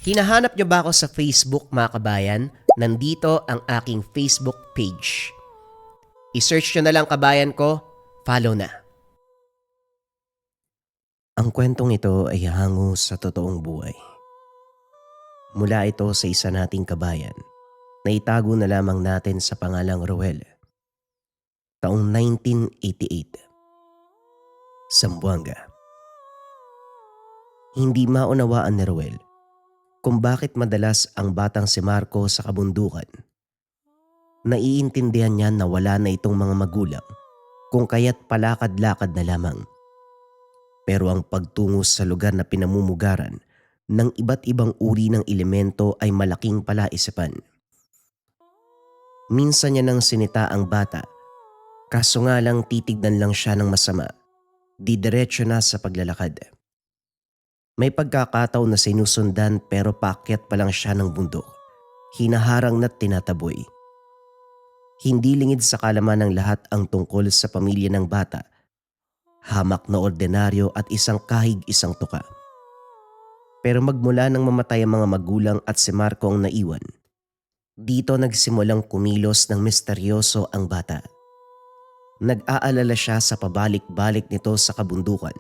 Hinahanap niyo ba ako sa Facebook mga kabayan? Nandito ang aking Facebook page. I-search niyo na lang kabayan ko, follow na. Ang kwentong ito ay hango sa totoong buhay. Mula ito sa isa nating kabayan na itago na lamang natin sa pangalang Roel. Taong 1988. Zamboanga. Hindi maunawaan ni Roel kung bakit madalas ang batang si Marco sa kabundukan. Naiintindihan niya na wala na itong mga magulang kung kaya't palakad-lakad na lamang. Pero ang pagtungo sa lugar na pinamumugaran ng iba't ibang uri ng elemento ay malaking palaisipan. Minsan niya nang sinita ang bata, kaso nga lang titignan lang siya ng masama, didiretso na sa paglalakad. May pagkakataon na sinusundan pero paakyat pa lang siya ng bundok, hinaharang na't tinataboy. Hindi lingid sa kalaman ng lahat ang tungkol sa pamilya ng bata. Hamak na ordinaryo at isang kahig isang tuka. Pero magmula nang mamatay ang mga magulang at si Marco ang naiwan, dito nagsimulang kumilos ng misteryoso ang bata. Nag-aalala siya sa pabalik-balik nito sa kabundukan.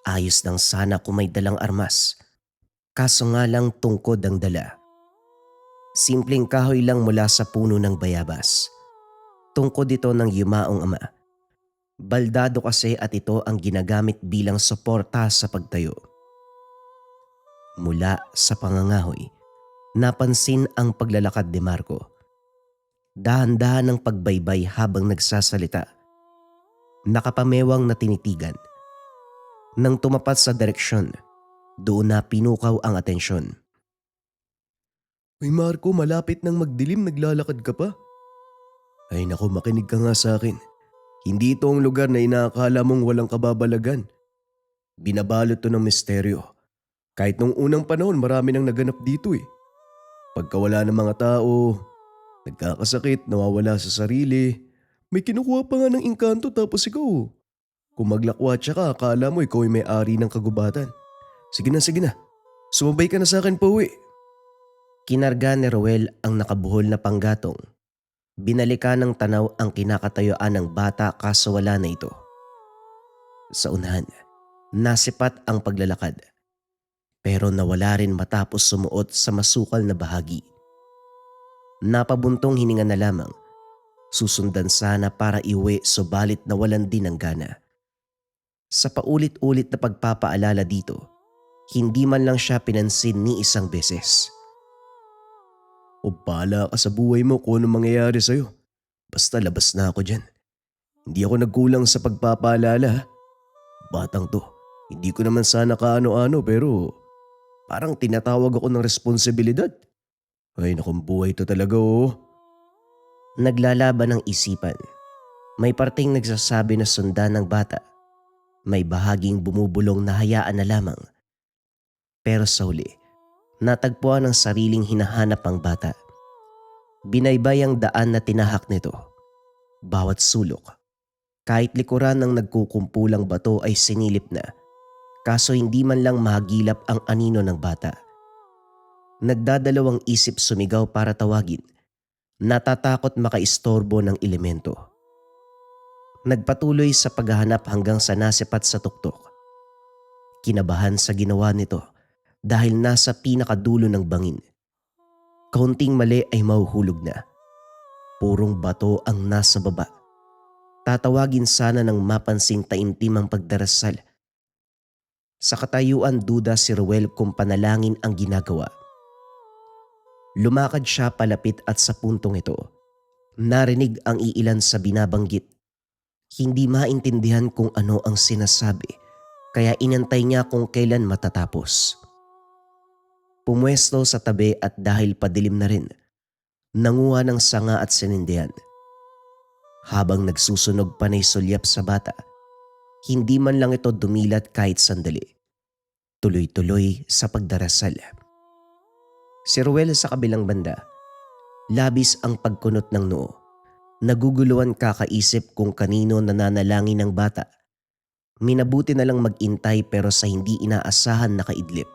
Ayos lang sana kung may dalang armas, kaso nga lang tungkod ang dala. Simpleng kahoy lang mula sa puno ng bayabas. Tungkod ito ng yumaong ama. Baldado kasi at ito ang ginagamit bilang suporta sa pagtayo. Mula sa pangangahoy, napansin ang paglalakad ni Marco. Dahan-dahan ang pagbaybay habang nagsasalita. Nakapamewang na tinitigan. Nang tumapat sa direksyon, doon na pinukaw ang atensyon. Uy Marco, malapit nang magdilim, naglalakad ka pa? Ay naku, makinig ka nga sa akin. Hindi ito ang lugar na inaakala mong walang kababalagan. Binabalot to ng misteryo. Kahit nung unang panahon marami nang naganap dito eh. Pagkawala ng mga tao, nagkakasakit, nawawala sa sarili, may kinukuha pa nga ng engkanto tapos ikaw. Kung maglakwatsa ka, akala mo ikaw ay may-ari ng kagubatan. Sige na, sige na. Sumabay ka na sa akin pa uwi. Kinarga ni Roel ang nakabuhol na panggatong. Binalikan ng tanaw ang kinakatayuan ng bata kaso wala na ito. Sa unahan, nasipat ang paglalakad. Pero nawala rin matapos sumuot sa masukal na bahagi. Napabuntong hininga na lamang. Susundan sana para iuwi subalit nawalan din ng gana. Sa paulit-ulit na pagpapaalala dito, hindi man lang siya pinansin ni isang beses. O bahala ka sa buhay mo kung anong mangyayari sa'yo. Basta labas na ako dyan. Hindi ako nagkulang sa pagpapaalala ha. Batang to, hindi ko naman sana kaano-ano pero parang tinatawag ako ng responsibilidad. Ay nakong buhay to talaga oh. Naglalaban ang isipan. May parting nagsasabi na sundan ng bata. May bahaging bumubulong na hayaan na lamang. Pero sa huli, natagpuan ang sariling hinahanap ang bata. Binaybay ang daan na tinahak nito. Bawat sulok, kahit likuran ng nagkukumpulang bato ay sinilip na. Kaso hindi man lang mahagilap ang anino ng bata. Nagdadalawang isip sumigaw para tawagin. Natatakot makaistorbo ng elemento. Nagpatuloy sa paghahanap hanggang sa nasipat sa tuktok. Kinabahan sa ginawa nito dahil nasa pinakadulo ng bangin. Kaunting mali ay mahuhulog na. Purong bato ang nasa baba. Tatawagin sana ng mapansing taimtim ang pagdarasal. Sa katayuan duda si Ruel kung panalangin ang ginagawa. Lumakad siya palapit at sa puntong ito, narinig ang iilan sa binabanggit. Hindi maintindihan kung ano ang sinasabi, kaya inantay niya kung kailan matatapos. Pumwesto sa tabi at dahil padilim na rin, nanguha ng sanga at sinindihan. Habang nagsusunog panay sulyap sa bata, hindi man lang ito dumilat kahit sandali. Tuloy-tuloy sa pagdarasal. Si Ruel sa kabilang banda, labis ang pagkunot ng noo. Naguguluhan kakaisip kung kanino nananalangin ng bata. Minabuti na lang mag-intay pero sa hindi inaasahan na kaidlip.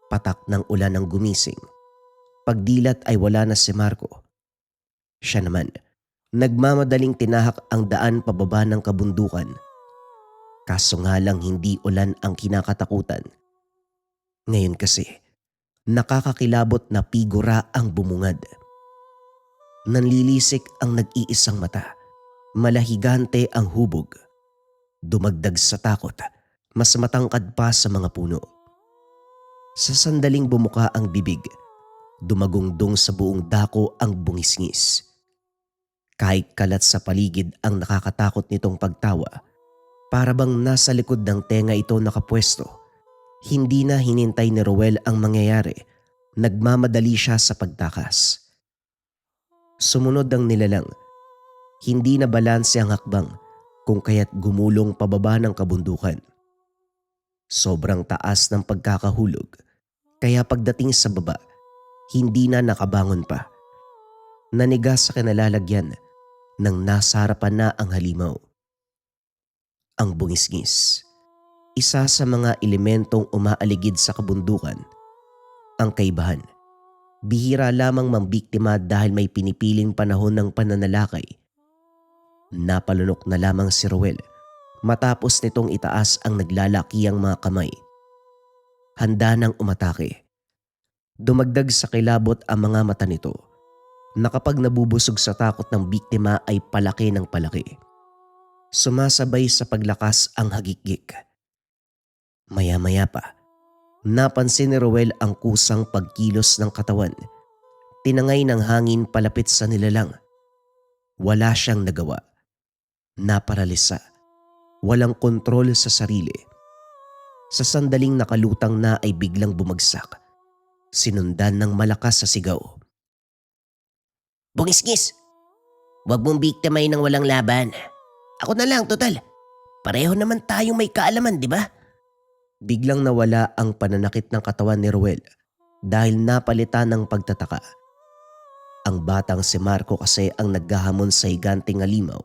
Patak ng ulan ang gumising. Pagdilat ay wala na si Marco. Siya naman, nagmamadaling tinahak ang daan pababa ng kabundukan. Kaso nga lang hindi ulan ang kinakatakutan. Ngayon kasi, nakakakilabot na figura ang bumungad. Nanlilisik ang nag-iisang mata. Malahigante ang hubog. Dumagdag sa takot, mas matangkad pa sa mga puno. Sa sandaling bumuka ang bibig, dumagungdong sa buong dako ang bungisngis. Kahit kalat sa paligid ang nakakatakot nitong pagtawa, para bang nasa likod ng tenga ito nakapwesto. Hindi na hinintay ni Roel ang mangyayari, nagmamadali siya sa pagtakas. Sumunod ang nilalang. Hindi na balanse ang hakbang kung kaya't gumulong pababa ng kabundukan. Sobrang taas ng pagkakahulog, kaya pagdating sa baba, hindi na nakabangon pa. Nanigas sa kinalalagyan nang nasa harapan na ang halimaw. Ang bungisngis, isa sa mga elementong umaaligid sa kabundukan. Ang kaibahan, bihira lamang mambiktima dahil may pinipiling panahon ng pananalakay. Napalunok na lamang si Roel matapos nitong itaas ang naglalakiyang mga kamay. Handa nang umatake. Dumagdag sa kilabot ang mga mata nito na kapag nabubusog sa takot ng biktima ay palaki ng palaki. Sumasabay sa paglakas ang hagikgik. Maya-maya pa, napansin ni Roel ang kusang pagkilos ng katawan. Tinangay ng hangin palapit sa nilalang. Wala siyang nagawa. Naparalisa. Walang kontrol sa sarili. Sa sandaling nakalutang na ay biglang bumagsak. Sinundan ng malakas sa sigaw. "Bungisngis! Huwag mong biktimay ng walang laban. Ako na lang, total. Pareho naman tayong may kaalaman, di ba?" Biglang nawala ang pananakit ng katawan ni Roel dahil napalitan ng pagtataka. Ang batang si Marco kasi ang naghahamon sa higanting halimaw.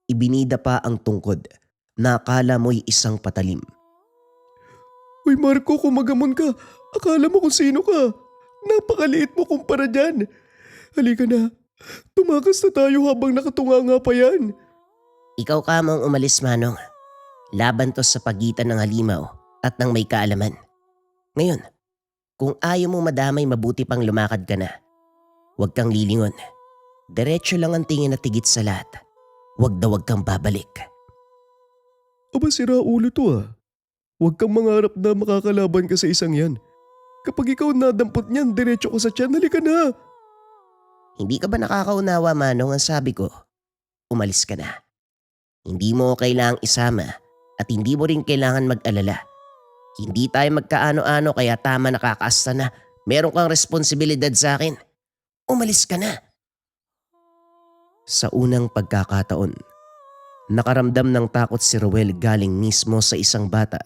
Ibinida pa ang tungkod na akala mo'y isang patalim. Uy Marco, kumagamon ka. Akala mo kung sino ka. Napakaliit mo kumpara dyan. Halika na. Tumakas na tayo habang nakatunganga pa yan. Ikaw ka mong umalis, Manong. Laban to sa pagitan ng halimaw at ng may kaalaman. Ngayon, kung ayaw mo madamay, mabuti pang lumakad ka na. Huwag kang lilingon. Diretso lang ang tingin at tigit sa lahat. Huwag kang babalik. Aba, sira ulo to ah. Huwag kang mangarap na makakalaban ka sa isang yan. Kapag ikaw nadampot niyan, diretso ko sa tiyan, halika na. Hindi ka ba nakakaunawa, Manong? Ang sabi ko, umalis ka na. Hindi mo kailangang isama at hindi mo rin kailangan mag-alala. Hindi tayo magkaano-ano kaya tama nakakaasta na meron kang responsibilidad sa akin. Umalis ka na. Sa unang pagkakataon, nakaramdam ng takot si Roel galing mismo sa isang bata.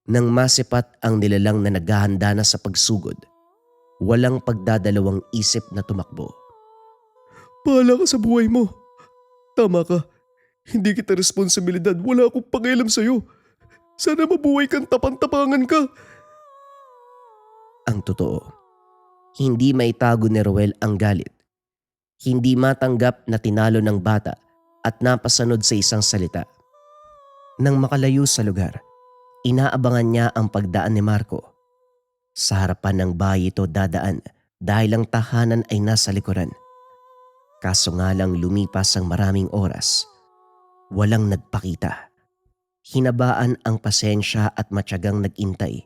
Nang masipat ang nilalang na naghahanda na sa pagsugod, walang pagdadalawang isip na tumakbo. Bahala ka sa buhay mo. Tama ka. Hindi kita responsibilidad. Wala akong pakialam sa'yo. Sana mabuhay kang tapang-tapangan ka. Ang totoo, hindi maitago ni Roel ang galit. Hindi matanggap na tinalo ng bata at napasanod sa isang salita. Nang makalayo sa lugar, inaabangan niya ang pagdaan ni Marco. Sa harapan ng bahay ito dadaan dahil ang tahanan ay nasa likuran. Kaso nga lang lumipas ang maraming oras. Walang nagpakita. Hinabaan ang pasensya at matyagang nag-intay.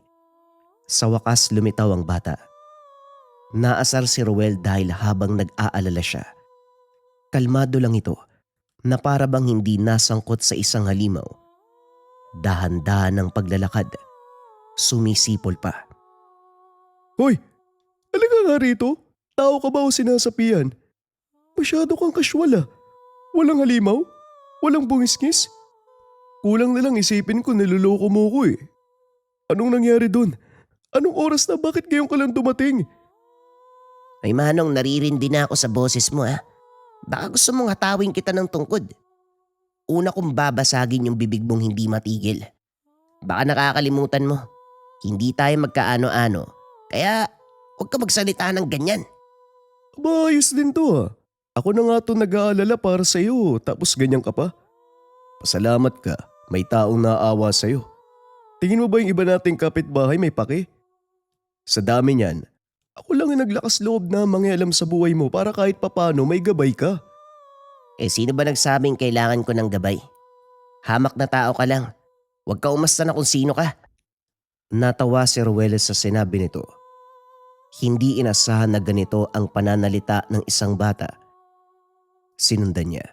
Sa wakas lumitaw ang bata. Naasar si Roel dahil habang nag-aalala siya. Kalmado lang ito na para bang hindi nasangkot sa isang halimaw. Dahan-dahan ng paglalakad. Sumisipol pa. Hoy! Halika nga rito. Tao ka ba o sinasapian? Masyado kang kasywal ah. Walang halimaw? Walang bungisngis? Kulang na lang isipin ko niloloko mo ko eh. Anong nangyari dun? Anong oras na? Bakit ngayon ka lang dumating? Ay Manong, naririndi na ako sa boses mo ah. Baka gusto mong hatawin kita ng tungkod. Una kong babasagin yung bibig mong hindi matigil. Baka nakakalimutan mo. Hindi tayo magkaano-ano. Kaya huwag ka magsalita ng ganyan. Aba, ayos din to ah. Ako na nga to nag-aalala para sa'yo tapos ganyan ka pa. Pasalamat ka, may taong naawa sa'yo. Tingin mo ba yung iba nating kapitbahay may pake? Sa dami niyan, ako lang yung naglakas loob na mangialam sa buhay mo para kahit papano may gabay ka. Sino ba nagsabing kailangan ko ng gabay? Hamak na tao ka lang. Huwag ka umasta na kung sino ka. Natawa si Rueles sa sinabi nito. Hindi inasahan na ganito ang pananalita ng isang bata. Sinundan niya.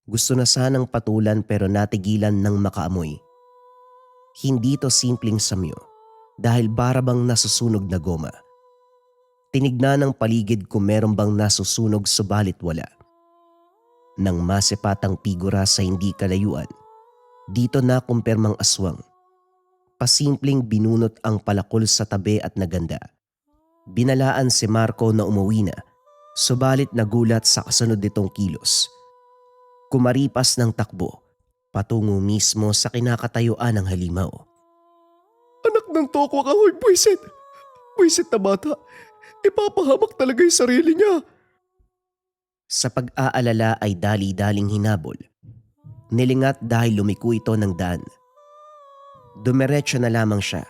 Gusto na sanang patulan pero natigilan ng makaamoy. Hindi to simpleng samyo dahil barabang nasusunog na goma. Tinignan ng paligid kung meron bang nasusunog subalit wala. Nang masipatang figura sa hindi kalayuan, dito na kumpirmang aswang. Pasimpleng binunot ang palakol sa tabi at naganda. Binalaan si Marco na umuwi na, subalit nagulat sa kasunod nitong kilos. Kumaripas ng takbo, patungo mismo sa kinakatayuan ng halimaw. Anak ng toko ka, hoy buwisit! Buwisit na bata, ipapahamak talaga yung sarili niya. Sa pag-aalala ay dali-daling hinabol. Nilingat dahil lumiko ito ng daan. Dumiretso na lamang siya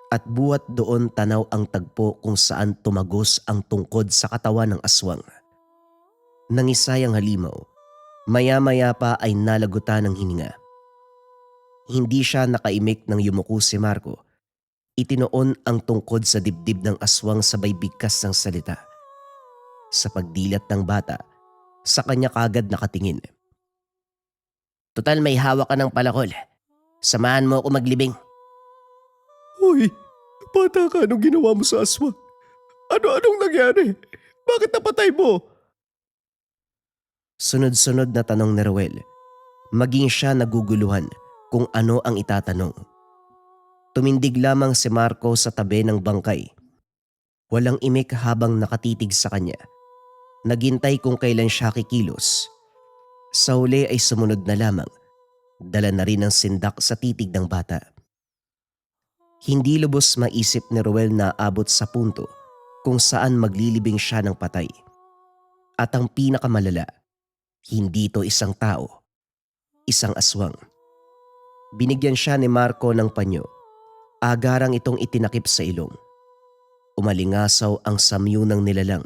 at buwat doon tanaw ang tagpo kung saan tumagos ang tungkod sa katawan ng aswang. Nangisay ang halimaw, maya-maya pa ay nalagutan ng hininga. Hindi siya nakaimik nang yumuko si Marco. Itinoon ang tungkod sa dibdib ng aswang sabay bigkas ng salita. Sa pagdilat ng bata, sa kanya kagad nakatingin. Total may hawak ka ng palakol. Samahan mo ako maglibing. Hoy, bata ka, anong ginawa mo sa aswang? Ano-anong nangyari? Bakit napatay mo? Sunod-sunod na tanong ni Ruel. Maging siya naguguluhan kung ano ang itatanong. Tumindig lamang si Marco sa tabi ng bangkay. Walang imik habang nakatitig sa kanya. Naghintay kung kailan siya kikilos. Sa huli ay sumunod na lamang. Dala na rin ang sindak sa titig ng bata. Hindi lubos maisip ni Ruel na abot sa punto kung saan maglilibing siya ng patay. At ang pinakamalala, hindi ito isang tao, isang aswang. Binigyan siya ni Marco ng panyo. Agarang itong itinakip sa ilong. Umalingasaw ang samyu ng nilalang.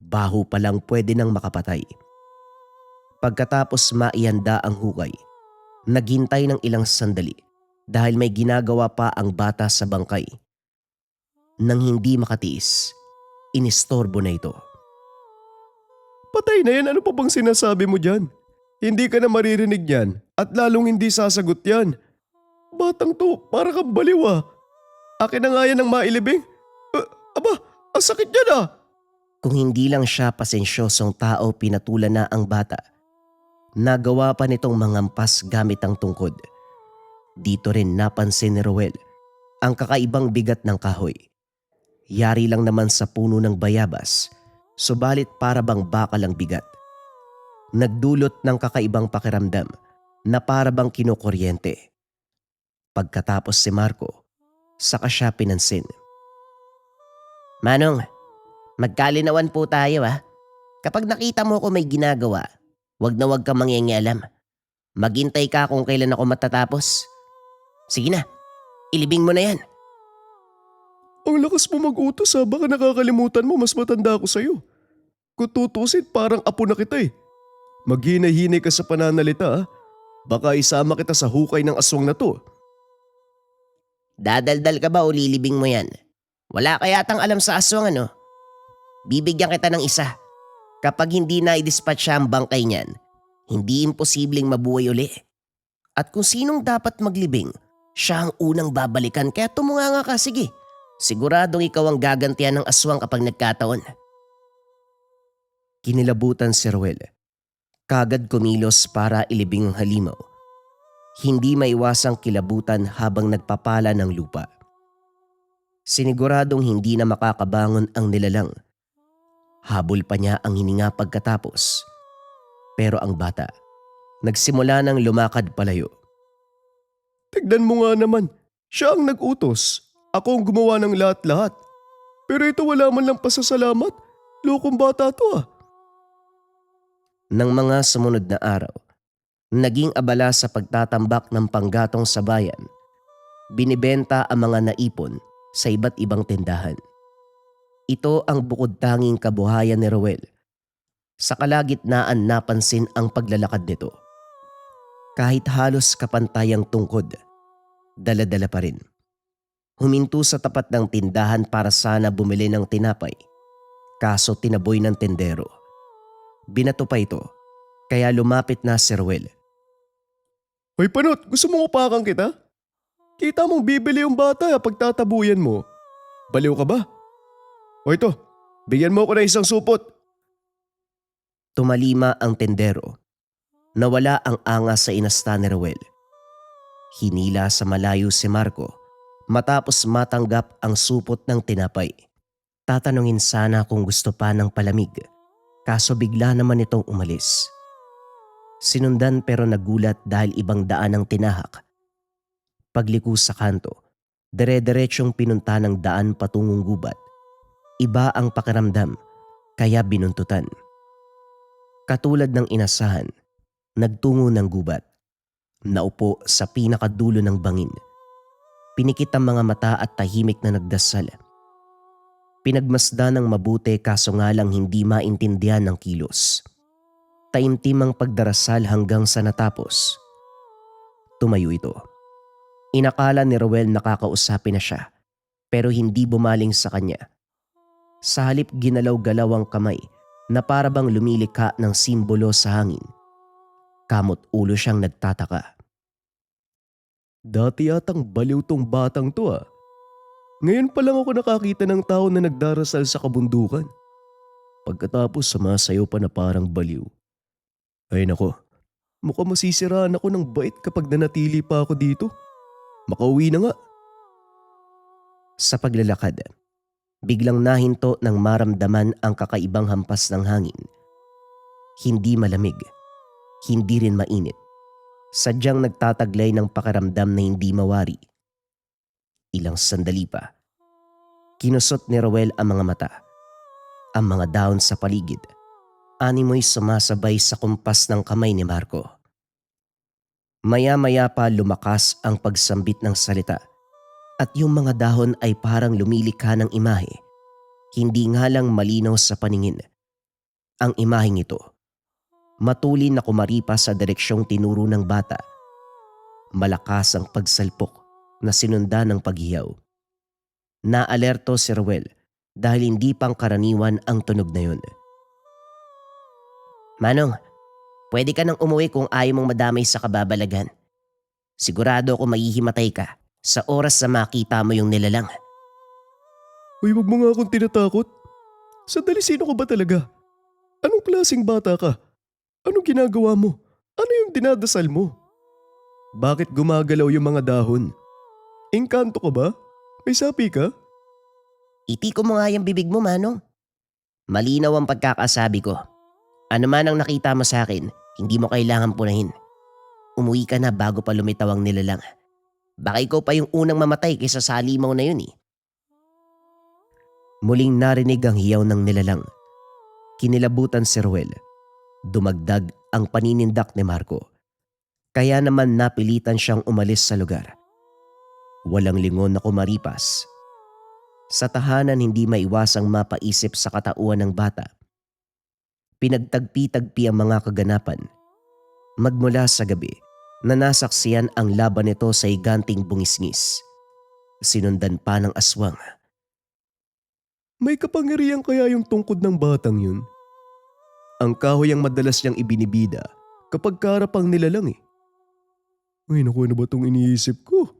Baho pa lang pwede nang makapatay. Pagkatapos maihanda ang hukay, naghintay ng ilang sandali dahil may ginagawa pa ang bata sa bangkay. Nang hindi makatiis, inistorbo na ito. Patay na yan, ano pa bang sinasabi mo dyan? Hindi ka na maririnig yan at lalong hindi sasagot yan. Batang to, para kang baliw ah. Akin na nga yan ang mailibing. Aba, ang sakit niyan ah. Kung hindi lang siya pasensyosong tao, pinatulan na ang bata. Nagawa pa nitong mangampas gamit ang tungkod. Dito rin napansin ni Roel ang kakaibang bigat ng kahoy. Yari lang naman sa puno ng bayabas, subalit para bang bakal ang bigat. Nagdulot ng kakaibang pakiramdam na para bang kinukuryente. Pagkatapos si Marco, saka siya pinansin. Manong, magkalinawan po tayo ah. Kapag nakita mo ko may ginagawa, wag na wag kang mangingialam. Maghintay ka kung kailan ako matatapos. Sige na, ilibing mo na yan. Ang lakas mo mag-utos ha, baka nakakalimutan mo mas matanda ako sa'yo. Kung tutusin parang apo na kita eh. Maghinay-hinay ka sa pananalita ha. Baka isama kita sa hukay ng aswang na to. Dadaldal ka ba o lilibing mo yan? Wala ka yatang alam sa aswang ano? Bibigyan kita ng isa. Kapag hindi na i-dispatch siya ang bangkay niyan, hindi imposibleng mabuhay uli. At kung sinong dapat maglibing, siya ang unang babalikan kaya tumunganga ka, sige. Siguradong ikaw ang gagantihan ng aswang kapag nagkataon. Kinilabutan si Ruel. Kagad kumilos para ilibing ang halimaw. Hindi maiwasang kilabutan habang nagpapala ng lupa. Siniguradong hindi na makakabangon ang nilalang. Habol pa niya ang hininga pagkatapos. Pero ang bata, nagsimula ng lumakad palayo. Tignan mo nga naman, Siya ang nag-utos. Ako ang gumawa ng lahat-lahat. Pero ito wala man lang pasasalamat. Lokong bata to ah. Nang mga sumunod na araw, naging abala sa pagtatambak ng panggatong sa bayan. Binibenta ang mga naipon sa iba't ibang tindahan. Ito ang bukod tanging kabuhayan ni Rowel. Sa kalagitnaan napansin ang paglalakad nito. Kahit halos kapantay ang tungkod, dala-dala pa rin. Huminto sa tapat ng tindahan para sana bumili ng tinapay. Kaso tinaboy ng tendero. Binato pa ito, kaya lumapit na si Rowel. Hoy Panot, gusto mong upakan kita? Kita mong bibili yung bata pagtatabuyan mo. Baliw ka ba? O ito, bigyan mo ako ng isang supot. Tumalima ang tendero. Nawala ang angas sa inasta ni Rowel. Hinila sa malayo si Marco matapos matanggap ang supot ng tinapay. Tatanungin sana kung gusto pa ng palamig, kaso bigla naman itong umalis. Sinundan pero nagulat dahil ibang daan ang tinahak. Pagliko sa kanto, dire-diretsyong pinunta ng daan patungong gubat. Iba ang pakiramdam, kaya binuntutan. Katulad ng inasahan, nagtungo ng gubat. Naupo sa pinakadulo ng bangin. Pinikit ang mga mata at tahimik na nagdasal. Pinagmasdan ng mabuti kaso nga lang hindi maintindihan ng kilos. Taimtim ang pagdarasal hanggang sa natapos. Tumayo ito. Inakala ni Rowel nakakausapin na siya, pero hindi bumaling sa kanya. Sa halip ginalaw-galaw ang kamay na para bang lumilikha ng simbolo sa hangin. Kamot ulo siyang nagtataka. Dati yatang baliw tong batang to ah. Ngayon pa lang ako nakakita ng tao na nagdarasal sa kabundukan. Pagkatapos sumasayaw pa na parang baliw. Ay nako, mukhang masisiraan ako ng bait kapag nanatili pa ako dito. Makauwi na nga. Sa paglalakad, biglang nahinto ng maramdaman ang kakaibang hampas ng hangin. Hindi malamig, hindi rin mainit. Sadyang nagtataglay ng pakiramdam na hindi mawari. Ilang sandali pa, kinusot ni Rowel ang mga mata. Ang mga dahon sa paligid, animoy sumasabay sa kumpas ng kamay ni Marco. Maya-maya pa lumakas ang pagsambit ng salita at yung mga dahon ay parang lumilikha ng imahe. Hindi nga lang malinaw sa paningin. Ang imaheng ito, matulin na kumaripas sa direksyong tinuro ng bata. Malakas ang pagsalpok na sinundan ng paghiyaw. Naalerto si Rowel dahil hindi pang karaniwan ang tunog na yun. Manong, pwede ka nang umuwi kung ayaw mong madamay sa kababalagan. Sigurado ako mahihimatay ka sa oras na makita mo yung nilalang. Uy, wag mo nga akong tinatakot. Sandali, sino ka ba talaga? Anong klaseng bata ka? Anong ginagawa mo? Ano yung dinadasal mo? Bakit gumagalaw yung mga dahon? Engkanto ka ba? May sapi ka? Itiko mo nga yung bibig mo, Manong. Malinaw ang pagkakasabi ko. Ano man ang nakita mo sa akin, hindi mo kailangan punahin. Umuwi ka na bago pa lumitaw ang nilalang. Baka ikaw pa yung unang mamatay kaysa sa halimaw na yun eh. Muling narinig ang hiyaw ng nilalang. Kinilabutan si Rowel. Dumagdag ang paninindak ni Marco. Kaya naman napilitan siyang umalis sa lugar. Walang lingon na kumaripas. Sa tahanan hindi maiwasang mapaisip sa katauhan ng bata. Pinagtagpi-tagpi ang mga kaganapan. Magmula sa gabi, nanasaksiyan ang laban nito sa higanting bungisngis. Sinundan pa ng aswang. May kapangyarihan kaya yung tungkod ng batang yun? Ang kahoy ang madalas niyang ibinibida kapag karapang nilalang eh. Ay naku, ano ba itong iniisip ko?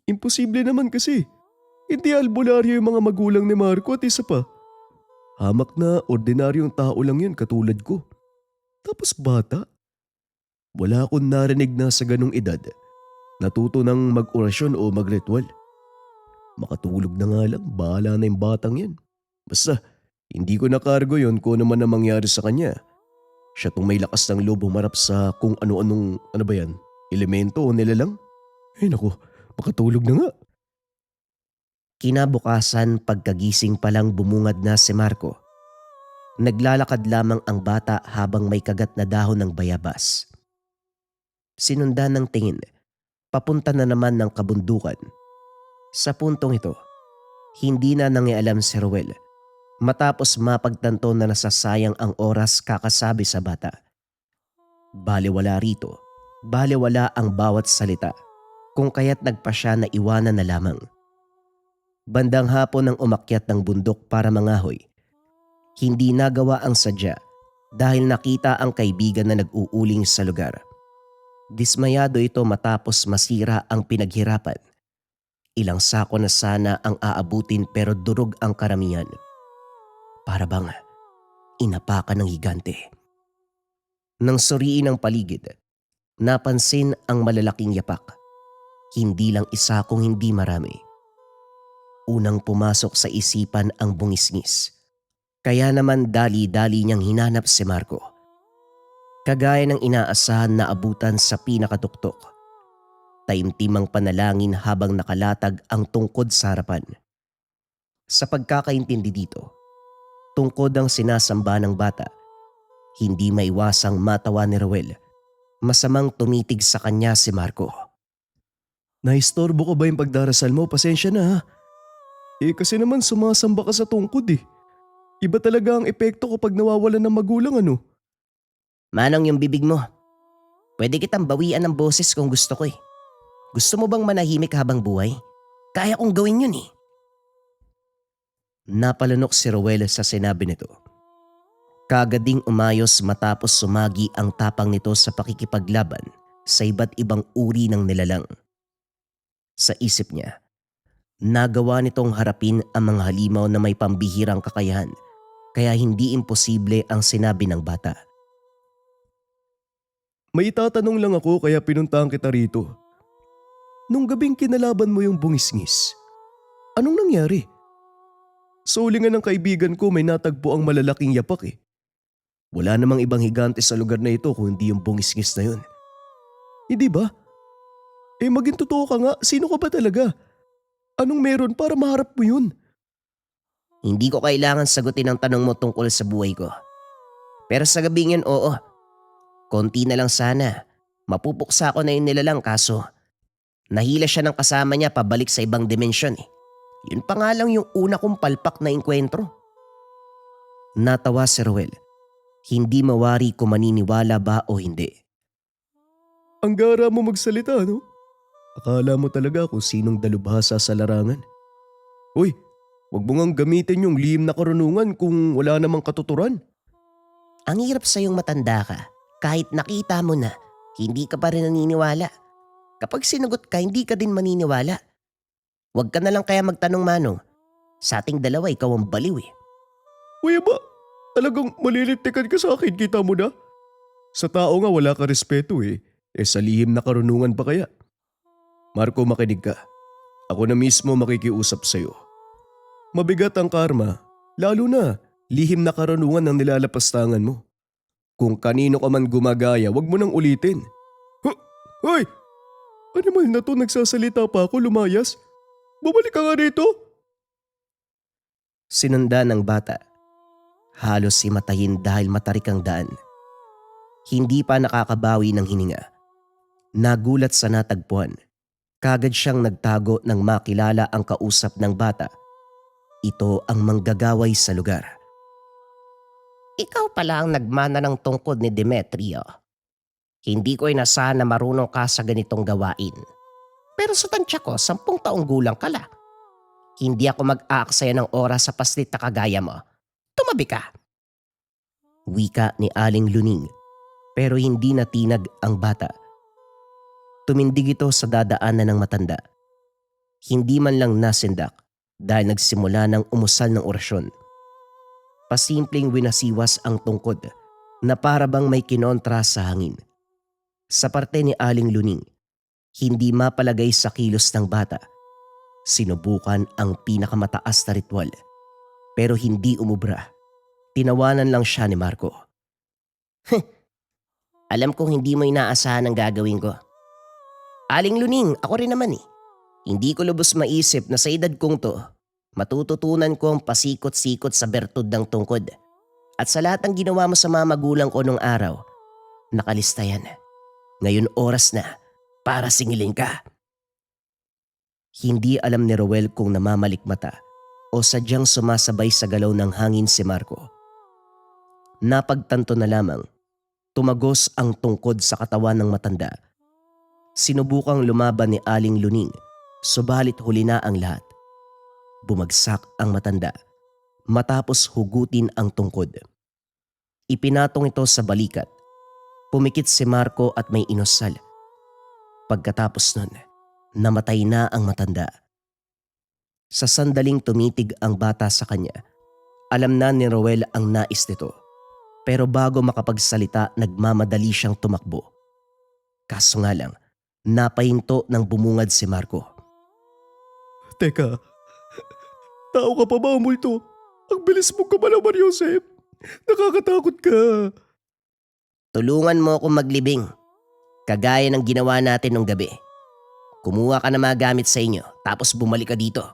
Imposible naman kasi. Hindi albularyo yung mga magulang ni Marco at isa pa. Hamak na ordinaryong tao lang yun katulad ko. Tapos bata. Wala akong narinig na sa ganong edad. Natuto ng mag-orasyon o mag-ritual. Makatulog na nga lang, bahala na yung batang yan. Basta, hindi ko nakargo yon kung ano man ang mangyari sa kanya. Siya tong may lakas ng loob humarap sa kung ano-anong, ano ba yan, elemento o nilalang. Ay naku, makatulog na nga. Kinabukasan pagkagising palang bumungad na si Marco. Naglalakad lamang ang bata habang may kagat na dahon ng bayabas. Sinundan ng tingin, papunta na naman ng kabundukan. Sa puntong ito, hindi na nangialam si Ruel matapos mapagtanto na nasasayang ang oras kakasabi sa bata. Balewala rito, balewala ang bawat salita, kung kaya't nagpa siya na iwanan na lamang. Bandang hapon nang umakyat ng bundok para mangahoy, hindi nagawa ang sadya dahil nakita ang kaibigan na nag-uuling sa lugar. Dismayado ito matapos masira ang pinaghirapan. Ilang sako na sana ang aabutin pero durog ang karamihan. Para bang inapakan ng higante. Nang suriin ang paligid, napansin ang malalaking yapak. Hindi lang isa kung hindi marami. Unang pumasok sa isipan ang bungisngis. Kaya naman dali-dali niyang hinanap si Marco. Kagaya ng inaasahan na abutan sa pinakatuktok. Taimtimang panalangin habang nakalatag ang tungkod sa harapan. Sa pagkakaintindi dito, tungkod ang sinasamba ng bata. Hindi maiwasang matawa ni Ruel. Masamang tumitig sa kanya si Marco. Naistorbo ko ba yung pagdarasal mo? Pasensya na ha. Kasi naman sumasamba ka sa tungkod eh. Iba talaga ang epekto kapag nawawalan ng magulang ano. Manong yung bibig mo. Pwede kitang bawian ng boses kung gusto ko eh. Gusto mo bang manahimik habang buhay? Kaya kong gawin yun eh. Napalunok si Ruel sa sinabi nito. Kagading umayos matapos sumagi ang tapang nito sa pakikipaglaban sa iba't ibang uri ng nilalang. Sa isip niya, nagawa nitong harapin ang mga halimaw na may pambihirang kakayahan kaya hindi imposible ang sinabi ng bata. May itatanong lang ako kaya pinuntahan kita rito. Nung gabing kinalaban mo yung bungisngis, anong nangyari? Sa ulingan ng kaibigan ko may natagpo ang malalaking yapak eh. Wala namang ibang higante sa lugar na ito kung hindi yung bungisngis na yun. Hindi ba? Maging totoo ka nga, sino ka ba talaga? Anong meron para maharap mo yun? Hindi ko kailangan sagutin ang tanong mo tungkol sa buhay ko. Pero sa gabing yun, oo. Konti na lang sana. Mapupuksa ko na yung nilalang kaso nahila siya ng kasama niya pabalik sa ibang dimensyon eh. Yun pa nga lang yung una kong palpak na engkwentro. Natawa si Ruel. Hindi mawari kung maniniwala ba o hindi. Ang gara mo magsalita, no? Akala mo talaga kung sinong dalubhasa sa larangan. Uy, wag mo ngang gamitin yung lihim na karunungan kung wala namang katuturan. Ang hirap sa'yong matanda ka. Kahit nakita mo na, hindi ka pa rin naniniwala. Kapag sinagot ka, hindi ka din maniniwala. Huwag ka na lang kaya magtanong, Manong. Sa ating dalawa, ikaw ang baliw eh. Uy ba, talagang malilitikan ka sa akin, kita mo na? Sa tao nga wala ka respeto eh. Sa lihim na karunungan pa kaya? Marco, makinig ka. Ako na mismo makikiusap sa'yo. Mabigat ang karma, lalo na lihim na karunungan ang nilalapastangan mo. Kung kanino ka man gumagaya, wag mo nang ulitin. Hoy! Animal na to, nagsasalita pa ako, lumayas. Bumalik ka nga rito. Sinundan ng bata. Halos himatayin dahil matarik ang daan. Hindi pa nakakabawi ng hininga. Nagulat sa natagpuan. Kagad siyang nagtago nang makilala ang kausap ng bata. Ito ang manggagaway sa lugar. Ikaw pala ang nagmana ng tungkod ni Demetrio. Hindi ko inasahan na marunong ka sa ganitong gawain. Pero sa tansya ko, 10 taong gulang ka la. Hindi ako mag-aaksaya ng oras sa paslit na kagaya mo. Tumabi ka. Wika ni Aling Luning, pero hindi natinag ang bata. Tumindig ito sa dadaanan ng matanda. Hindi man lang nasindak dahil nagsimula ng umusal ng orasyon. Pasimpleng winasiwas ang tungkod na para bang may kinontra sa hangin. Sa parte ni Aling Luning, hindi mapalagay sa kilos ng bata. Sinubukan ang pinakamataas na ritual pero hindi umubra. Tinawanan lang siya ni Marco. Alam kong hindi mo inaasahan ang gagawin ko. Aling Luning, ako rin naman eh. Hindi ko lubos maisip na sa edad kong to, matututunan ko ang pasikot-sikot sa bertud ng tungkod. At sa lahat ng ginawa mo sa mga magulang ko nung araw, nakalista yan. Ngayon oras na para singilin ka. Hindi alam ni Roel kung namamalikmata o sadyang sumasabay sa galaw ng hangin si Marco. Napagtanto na lamang, tumagos ang tungkod sa katawan ng matanda. Sinubukang lumaban ni Aling Luning, subalit huli na ang lahat. Bumagsak ang matanda matapos hugutin ang tungkod. Ipinatong ito sa balikat. Pumikit si Marco at may inusal. Pagkatapos nun, namatay na ang matanda. Sa sandaling tumitig ang bata sa kanya, alam na ni Roel ang nais nito. Pero bago makapagsalita, nagmamadali siyang tumakbo. Kaso nga lang, napahinto ng bumungad si Marco. Teka, tao ka pa ba, multo? Ang bilis mong kamalaman, Joseph. Nakakatakot ka. Tulungan mo akong maglibing, kagaya ng ginawa natin nung gabi. Kumuha ka ng mga gamit sa inyo, tapos bumalik ka dito.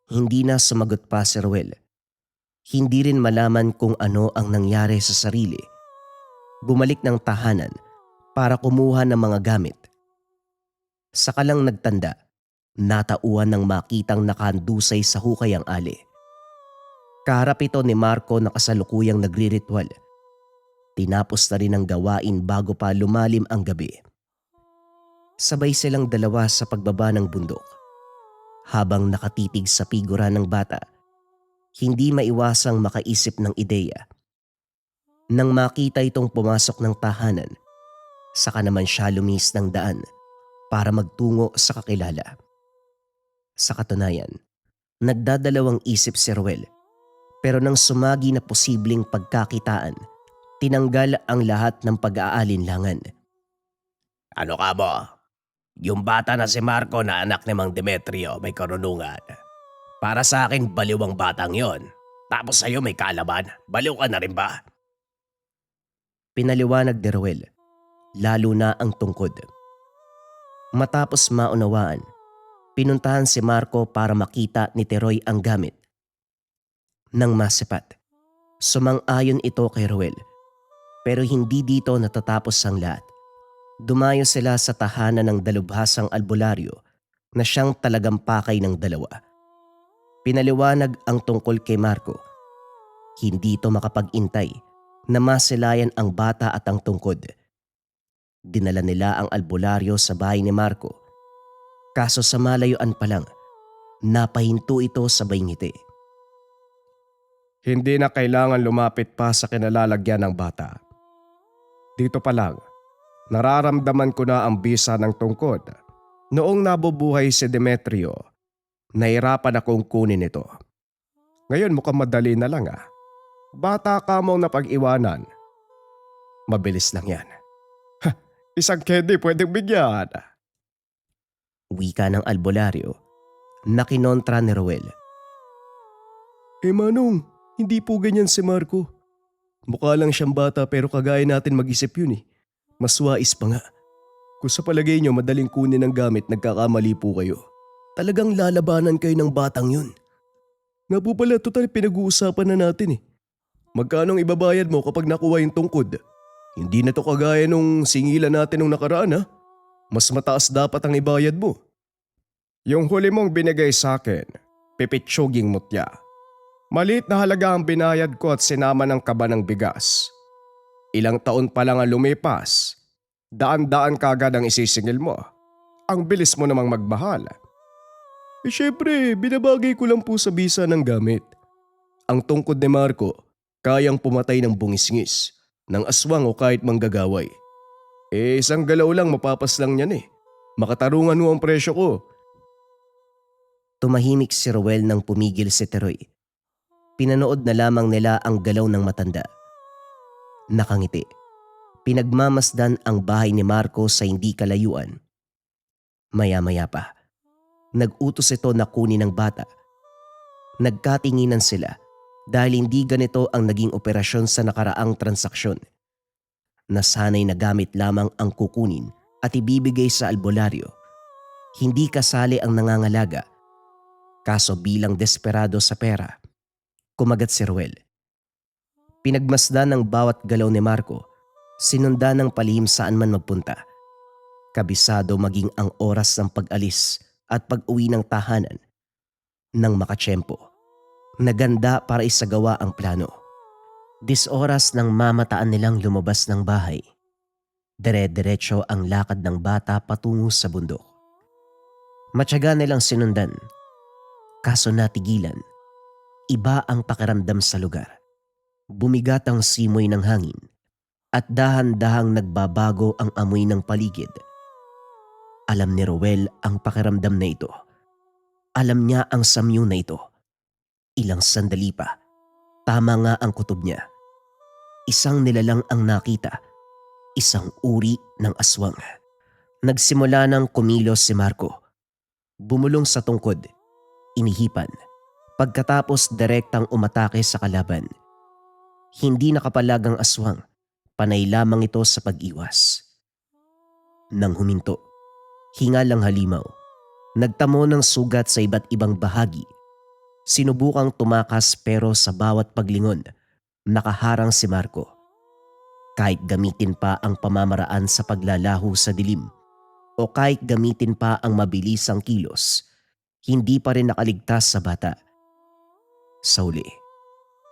Hindi na sumagot pa si Roel. Hindi rin malaman kung ano ang nangyari sa sarili. Bumalik ng tahanan para kumuha ng mga gamit. Saka lang nagtanda, natauan ng makitang nakahandusay sa hukay ang ali. Kaharap ito ni Marco na kasalukuyang nagriritual. Tinapos na rin ang gawain bago pa lumalim ang gabi. Sabay silang dalawa sa pagbaba ng bundok. Habang nakatitig sa figura ng bata, hindi maiwasang makaisip ng ideya. Nang makita itong pumasok ng tahanan, saka naman siya lumis ng daan para magtungo sa kakilala. Sa katunayan, nagdadalawang isip si Roel, pero nang sumagi na posibleng pagkakitaan, tinanggal ang lahat ng pag-aalinlangan. Ano ka mo? Yung bata na si Marco na anak ni Mang Demetrio may karunungan. Para sa akin, baliw ang batang yon. Tapos sa'yo may kalaban. Baliw ka na rin ba? Pinaliwanag ni Roel, lalo na ang tungkod. Matapos maunawaan, pinuntahan si Marco para makita ni Teroy ang gamit. Nang masipat, sumang-ayon ito kay Roel. Pero hindi dito natatapos ang lahat. Dumayo sila sa tahanan ng dalubhasang albularyo na siyang talagang pakay ng dalawa. Pinaliwanag ang tungkol kay Marco. Hindi ito makapag-intay na masilayan ang bata at ang tungkod. Dinala nila ang albularyo sa bahay ni Marco. Kaso sa malayuan pa lang, napahinto ito sabay ngiti. Hindi na kailangan lumapit pa sa kinalalagyan ng bata. Dito pa lang, nararamdaman ko na ang bisa ng tungkod. Noong nabubuhay si Demetrio, nahirapan akong kunin ito. Ngayon mukhang madali na lang ah. Bata ka mong napag-iwanan. Mabilis lang yan. Isang candy pwedeng bigyan. Wika ng albularyo na kinontra ni Roel. Manong, hindi po ganyan si Marco. Mukha lang siyang bata pero kagaya natin mag-isip yun eh. Mas wais pa nga. Kung sa palagay niyo madaling kunin ang gamit, nagkakamali po kayo. Talagang lalabanan kayo ng batang yun. Nga po pala, total pinag-uusapan na natin eh. Magkanong ibabayad mo kapag nakuha yung tungkod? Hindi na to kagaya nung singilan natin nung nakaraan ha. Mas mataas dapat ang ibayad mo. Yung huli mong binigay sa akin, pipitsuging mutya. Maliit na halaga ang binayad ko at sinama ng kaba ng bigas. Ilang taon pa lang ang lumipas, daan-daan kagad ang isisingil mo. Ang bilis mo namang magmahal. Syempre, binabagay ko lang po sa bisa ng gamit. Ang tungkod ni Marco, kayang pumatay ng bungisngis, ng aswang o kahit manggagaway. Isang galaw lang mapapaslang niyan eh. Makatarungan mo ang presyo ko. Tumahimik si Roel nang pumigil si Teroy. Pinanood na lamang nila ang galaw ng matanda. Nakangiti. Pinagmamasdan ang bahay ni Marco sa hindi kalayuan. Maya-maya pa, nag-utos ito na kunin ng bata. Nagkatinginan sila dahil hindi ganito ang naging operasyon sa nakaraang transaksyon. Nasanay na gamit lamang ang kukunin at ibibigay sa albularyo. Hindi kasali ang nangangalaga. Kaso bilang desperado sa pera, kumagat si Ruel. Pinagmasdan ng bawat galaw ni Marco, sinundan ng palihim saan man magpunta. Kabisado maging ang oras ng pag-alis at pag-uwi ng tahanan ng makatsyempo. Naganda para isagawa ang plano. Oras nang mamataan nilang lumabas ng bahay. Dire-diretso ang lakad ng bata patungo sa bundok. Matyaga nilang sinundan. Kaso natigilan. Iba ang pakiramdam sa lugar. Bumigat ang simoy ng hangin at dahan-dahang nagbabago ang amoy ng paligid. Alam ni Ruel ang pakiramdam na ito. Alam niya ang samyo na ito. Ilang sandali pa, tama nga ang kutob niya. Isang nilalang ang nakita, isang uri ng aswang. Nagsimula ng kumilos si Marco. Bumulong sa tungkod, inihipan, pagkatapos direktang umatake sa kalaban. Hindi nakapalag ang aswang, panay lamang ito sa pag-iwas. Nang huminto, hingalang halimaw, nagtamo ng sugat sa iba't ibang bahagi. Sinubukang tumakas pero sa bawat paglingon, nakaharang si Marco. Kahit gamitin pa ang pamamaraan sa paglalaho sa dilim o kahit gamitin pa ang mabilisang kilos, hindi pa rin nakaligtas sa bata. Sa uli,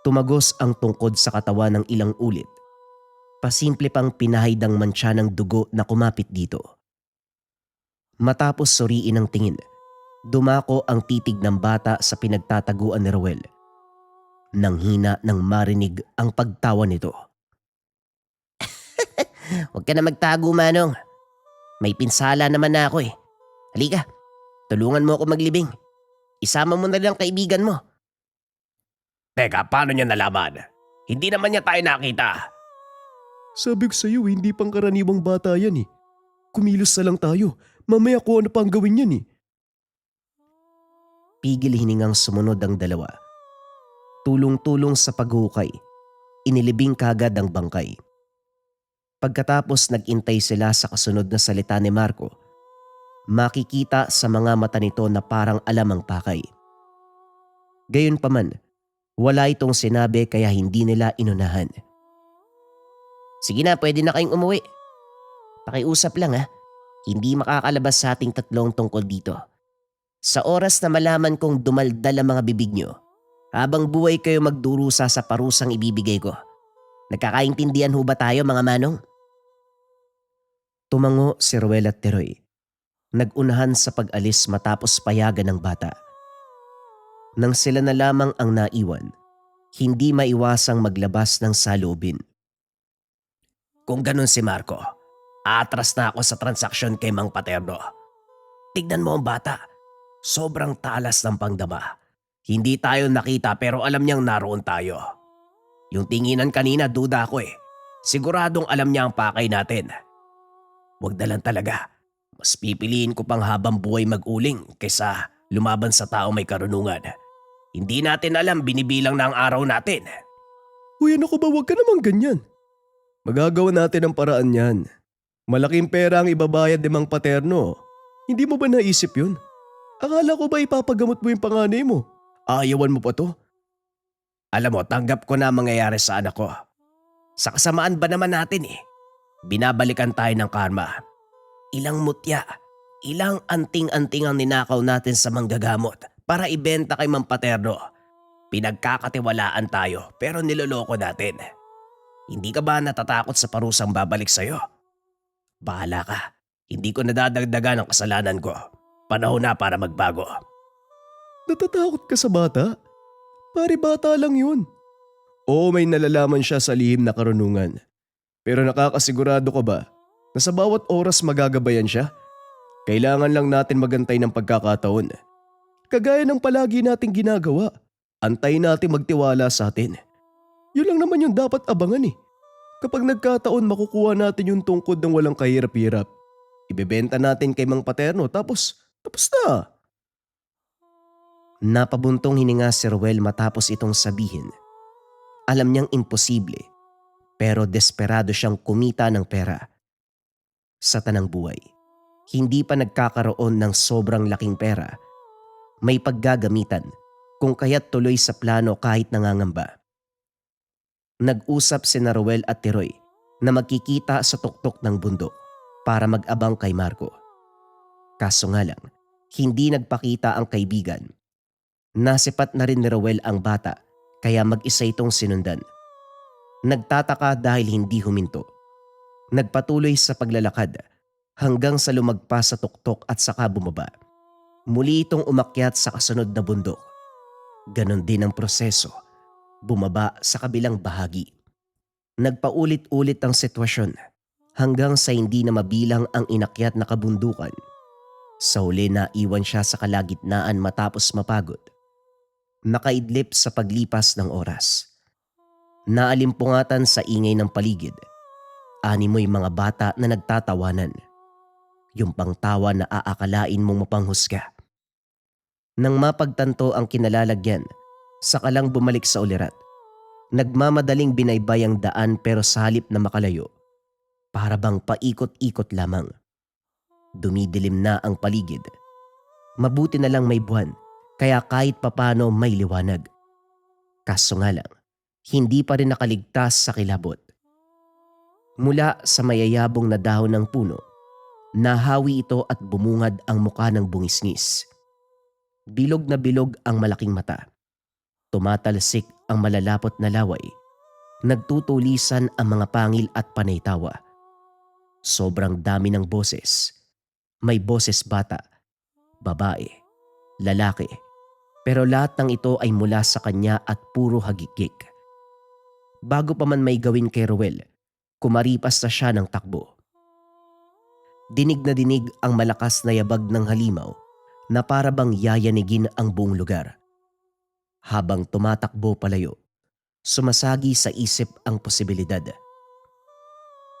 tumagos ang tungkod sa katawan ng ilang ulit. Pasimple pang pinahidang mantsa ng dugo na kumapit dito. Matapos suriin ang tingin, dumako ang titig ng bata sa pinagtataguan ni Ruel. Nang hina nang marinig ang pagtawa nito. Huwag ka na magtago, Manong. May pinsala naman na ako eh. Halika, tulungan mo ako maglibing. Isama mo na lang kaibigan mo. Teka, paano niya nalaman? Hindi naman niya tayo nakita. Sabi ko sa'yo, hindi pang karaniwang bata yan eh. Kumilos na lang tayo. Mamaya ko ano pang gawin yan eh. Pigil hiningang sumunod ang dalawa. Tulong-tulong sa paghukay, inilibing kagad ang bangkay. Pagkatapos nagintay sila sa kasunod na salita ni Marco, makikita sa mga mata nito na parang alam ang pakay. Gayunpaman, wala itong sinabi kaya hindi nila inunahan. Sige na, pwede na kayong umuwi. Pakiusap lang ha, hindi makakalabas sa ating tatlong tungkol dito. Sa oras na malaman kong dumaldal ang mga bibig nyo, habang buhay kayo magdurusa sa parusang ibibigay ko. Nagkakaintindihan ho ba tayo mga manong? Tumango si Ruel at Teroy. Nag-unahan sa pag-alis matapos payagan ng bata. Nang sila na lamang ang naiwan, hindi maiwasang maglabas ng saloobin. Kung ganun si Marco, atras na ako sa transaksyon kay Mang Paterno. Tignan mo ang bata. Sobrang talas ng pangdama. Hindi tayo nakita pero alam niyang naroon tayo. Yung tinginan kanina duda ako eh. Siguradong alam niya ang pakay natin. Huwag na lang talaga. Mas pipiliin ko pang habang buhay mag-uling kaysa lumaban sa tao may karunungan. Hindi natin alam binibilang na ang araw natin. Uy, ano ko ba? Huwag ka naman ganyan. Magagawa natin ang paraan yan. Malaking pera ang ibabayad ni Mang Paterno. Hindi mo ba naisip yun? Akala ko ba ipapagamot mo yung panganay mo? Ayawan mo pa to? Alam mo, tanggap ko na ang mangyayari sa anak ko. Sa kasamaan ba naman natin eh? Binabalikan tayo ng karma. Ilang mutya, ilang anting-anting ang ninakaw natin sa manggagamot para ibenta kay Mang Paterno. Pinagkakatiwalaan tayo pero niloloko natin. Hindi ka ba natatakot sa parusang babalik sa'yo? Bahala ka. Hindi ko nadadagdagan ang kasalanan ko. Panahon na para magbago. Natatakot ka sa bata? Pare, bata lang yun. Oo, may nalalaman siya sa lihim na karunungan. Pero nakakasigurado ka ba na sa bawat oras magagabayan siya? Kailangan lang natin magantay ng pagkakataon. Kagaya ng palagi nating ginagawa, antayin natin magtiwala sa atin. Yun lang naman yung dapat abangan eh. Kapag nagkataon makukuha natin yung tungkod ng walang kahirap-hirap. Ibebenta natin kay Mang Paterno tapos na. Napabuntong hininga si Ruel matapos itong sabihin. Alam niyang imposible, pero desperado siyang kumita ng pera sa tanang buhay. hindi pa nagkakaroon ng sobrang laking pera, may paggagamitan kung kaya't tuloy sa plano kahit nangangamba. Nag-usap sina Ruel at Tiroy na magkikita sa tuktok ng bundok para mag-abang kay Marco. Kaso nga lang, hindi nagpakita ang kaibigan. Nasipat na rin ni Ruel ang bata kaya mag-isa itong sinundan. Nagtataka dahil hindi huminto. Nagpatuloy sa paglalakad hanggang sa lumagpas sa tuktok at saka bumaba. Muli itong umakyat sa kasunod na bundok. Ganon din ang proseso, bumaba sa kabilang bahagi. Nagpaulit-ulit ang sitwasyon hanggang sa hindi na mabilang ang inakyat na kabundukan. Sa huli na iwan siya sa kalagitnaan matapos mapagod. Nakaidlip sa paglipas ng oras. Naalimpungatan sa ingay ng paligid. Animoy mga bata na nagtatawanan. Yung pangtawa na aakalain mong mapanghusga. Nang mapagtanto ang kinalalagyan, saka lang bumalik sa ulirat. Nagmamadaling binaybay ang daan pero sa halip na makalayo, para bang paikot-ikot lamang. Dumidilim na ang paligid. Mabuti na lang may buwan, kaya kahit papano may liwanag. Kaso nga lang, hindi pa rin nakaligtas sa kilabot. Mula sa mayayabong na dahon ng puno, nahawi ito at bumungad ang muka ng bungisngis. Bilog na bilog ang malaking mata. Tumatalsik ang malalapot na laway. Nagtutulisan ang mga pangil at panaytawa. Sobrang dami ng boses. May boses bata, babae, lalaki. Pero lahat ng ito ay mula sa kanya at puro hagikik. Bago pa man may gawin kay Ruel, kumaripas na siya ng takbo. Dinig na dinig ang malakas na yabag ng halimaw na para bang yayanigin ang buong lugar. Habang tumatakbo palayo, sumasagi sa isip ang posibilidad.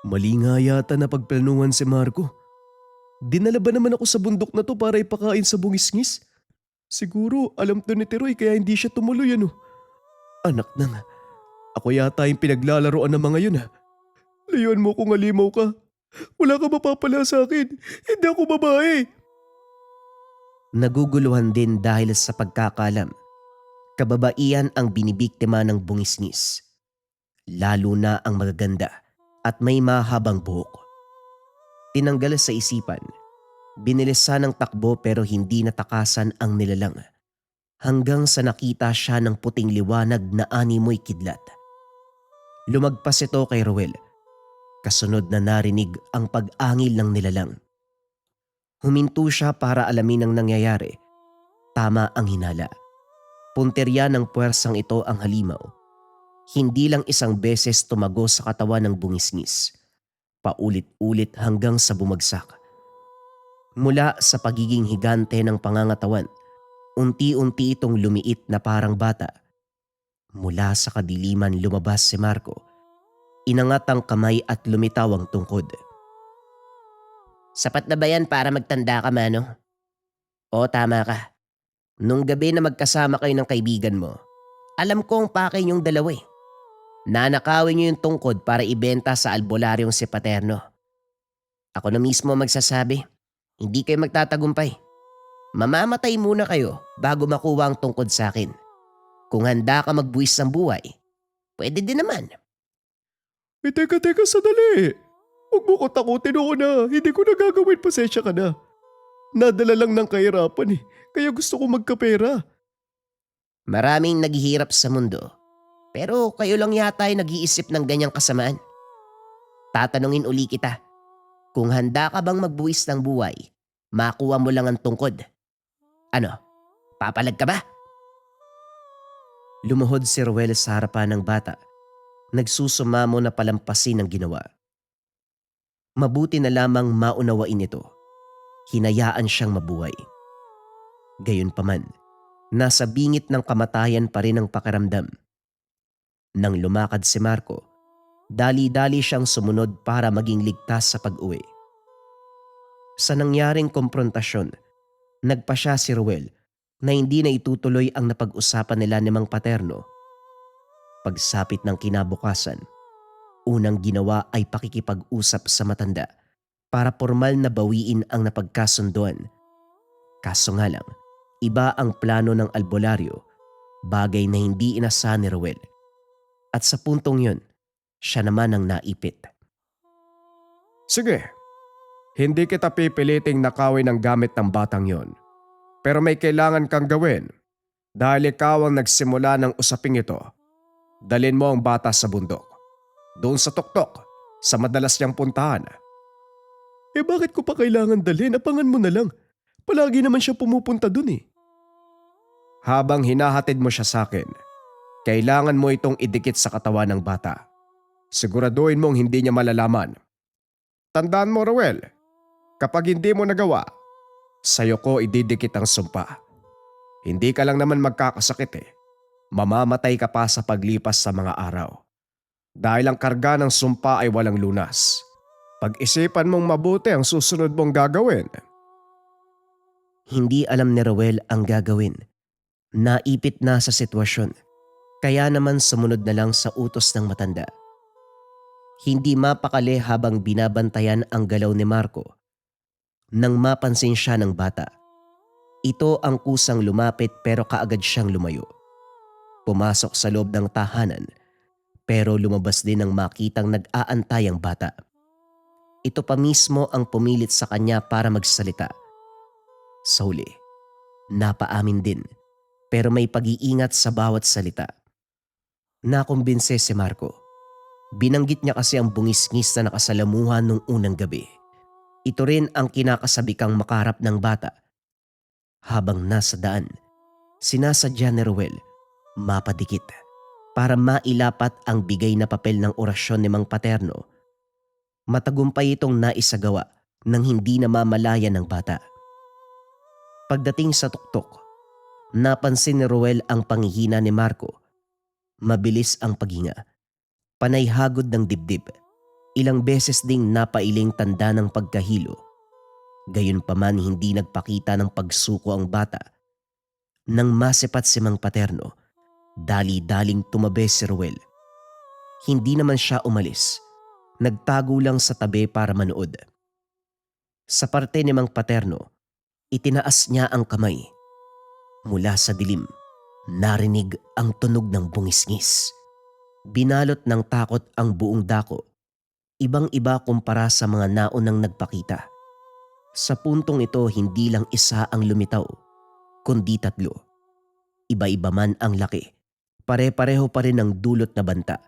Mali nga yata na pagplanuhan si Marco. Dinala ba naman ako sa bundok na to para ipakain sa bungisngis? Siguro alam to ni Tiroy kaya hindi siya tumuloy ano. Anak nang, ako yata yung pinaglalaroan ng mga yun ha. Layuan mo kung alimaw ka. Wala ka mapapala sa akin. Hindi ako babae. Naguguluhan din dahil sa pagkakalam. Kababaihan ang binibiktima ng bungisngis. Lalo na ang magaganda at may mahabang buhok. Tinanggal sa isipan. Binilisan ng takbo pero hindi natakasan ang nilalang. Hanggang sa nakita siya ng puting liwanag na animoy kidlat. Lumagpas ito kay Ruel. Kasunod na narinig ang pag-angil ng nilalang. Huminto siya para alamin ang nangyayari. Tama ang hinala. Punterya ng puwersang ito ang halimaw. Hindi lang isang beses tumago sa katawan ng bungisngis. Paulit-ulit hanggang sa bumagsak. Mula sa pagiging higante ng pangangatawan, unti-unti itong lumiit na parang bata. Mula sa kadiliman lumabas si Marco. Inangat ang kamay at lumitaw ang tungkod. Sapat na ba yan para magtanda ka, Mano? Oo, tama ka. Nung gabi na magkasama kayo ng kaibigan mo, alam ko ang pakay niyong dalawa eh. Nanakawin niyo yung tungkod para ibenta sa albularyong si Paterno. Ako na mismo magsasabi, hindi kayo magtatagumpay. Mamamatay muna kayo bago makuha ang tungkod sa akin. Kung handa ka magbuwis ng buhay, pwede din naman. Teka, sandali. Huwag mo ko takutin ako na. Hindi ko na gagawin, pasensya ka na. Nadala lang ng kahirapan eh. Kaya gusto ko magkapera. Maraming naghihirap sa mundo. Pero kayo lang yata ay nag-iisip ng ganyang kasamaan. Tatanungin uli kita. Kung handa ka bang magbuwis ng buhay, makuha mo lang ang tungkod. Ano, papalag ka ba? Lumuhod si Ruel sa harapan ng bata. Nagsusumamo na palampasin ang ginawa. Mabuti na lamang maunawain ito. Hinayaan siyang mabuhay. Gayunpaman, nasa bingit ng kamatayan pa rin ang pakiramdam. Nang lumakad si Marco, dali-dali siyang sumunod para maging ligtas sa pag-uwi. Sa nangyaring komprontasyon, nagpa siya si Ruel na hindi na itutuloy ang napag-usapan nila ni Mang Paterno. Pagsapit ng kinabukasan, unang ginawa ay pakikipag-usap sa matanda para formal na bawiin ang napagkasunduan. Kaso nga lang, iba ang plano ng albularyo, bagay na hindi inasahan ni Ruel. At sa puntong yun, siya naman ang naipit. Sige, hindi kita pipiliting nakawin ang gamit ng batang yon. Pero may kailangan kang gawin dahil ikaw ang nagsimula ng usaping ito. Dalin mo ang bata sa bundok. Doon sa tuktok, sa madalas niyang puntahan. Bakit ko pa kailangan dalhin? Apangan mo na lang. Palagi naman siya pumupunta dun eh. Habang hinahatid mo siya sa akin, kailangan mo itong idikit sa katawan ng bata. Siguraduhin mong hindi niya malalaman. Tandaan mo, Ruel, kapag hindi mo nagawa, sa'yo ko ididikit ang sumpa. Hindi ka lang naman magkakasakit eh. Mamamatay ka pa sa paglipas sa mga araw. Dahil ang karga ng sumpa ay walang lunas. Pag-isipan mong mabuti ang susunod mong gagawin. Hindi alam ni Ruel ang gagawin. Naipit na sa sitwasyon, kaya naman sumunod na lang sa utos ng matanda. Hindi mapakali habang binabantayan ang galaw ni Marco nang mapansin siya ng bata. Ito ang kusang lumapit pero kaagad siyang lumayo. Pumasok sa loob ng tahanan pero lumabas din nang makitang nag-aantay ang bata. Ito pa mismo ang pumilit sa kanya para magsalita. Sa huli, napaamin din pero may pag-iingat sa bawat salita. Nakumbinse si Marco. Binanggit niya kasi ang bungis-ngis na nakasalamuhan nung unang gabi. Ito rin ang kinakasabikang makaharap ng bata. Habang nasa daan, sinasadya ni Ruel mapadikit para mailapat ang bigay na papel ng orasyon ni Mang Paterno. Matagumpay itong naisagawa nang hindi namamalayan ng bata. Pagdating sa tuktok, napansin ni Ruel ang panghihina ni Marco. Mabilis ang paghinga. Panay hagod ng dibdib. Ilang beses ding napailing tanda ng pagkahilo. Gayunpaman hindi nagpakita ng pagsuko ang bata. Nang masipat si Mang Paterno, dali-daling tumabi si Ruel. Hindi naman siya umalis. Nagtago lang sa tabi para manood. Sa parte ni Mang Paterno, itinaas niya ang kamay. Mula sa dilim, narinig ang tunog ng bungisngis. Binalot ng takot ang buong dako. Ibang-iba kumpara sa mga naunang nagpakita. Sa puntong ito, hindi lang isa ang lumitaw, kundi 3. Iba-iba man ang laki. Pare-pareho pa rin ang dulot na banta.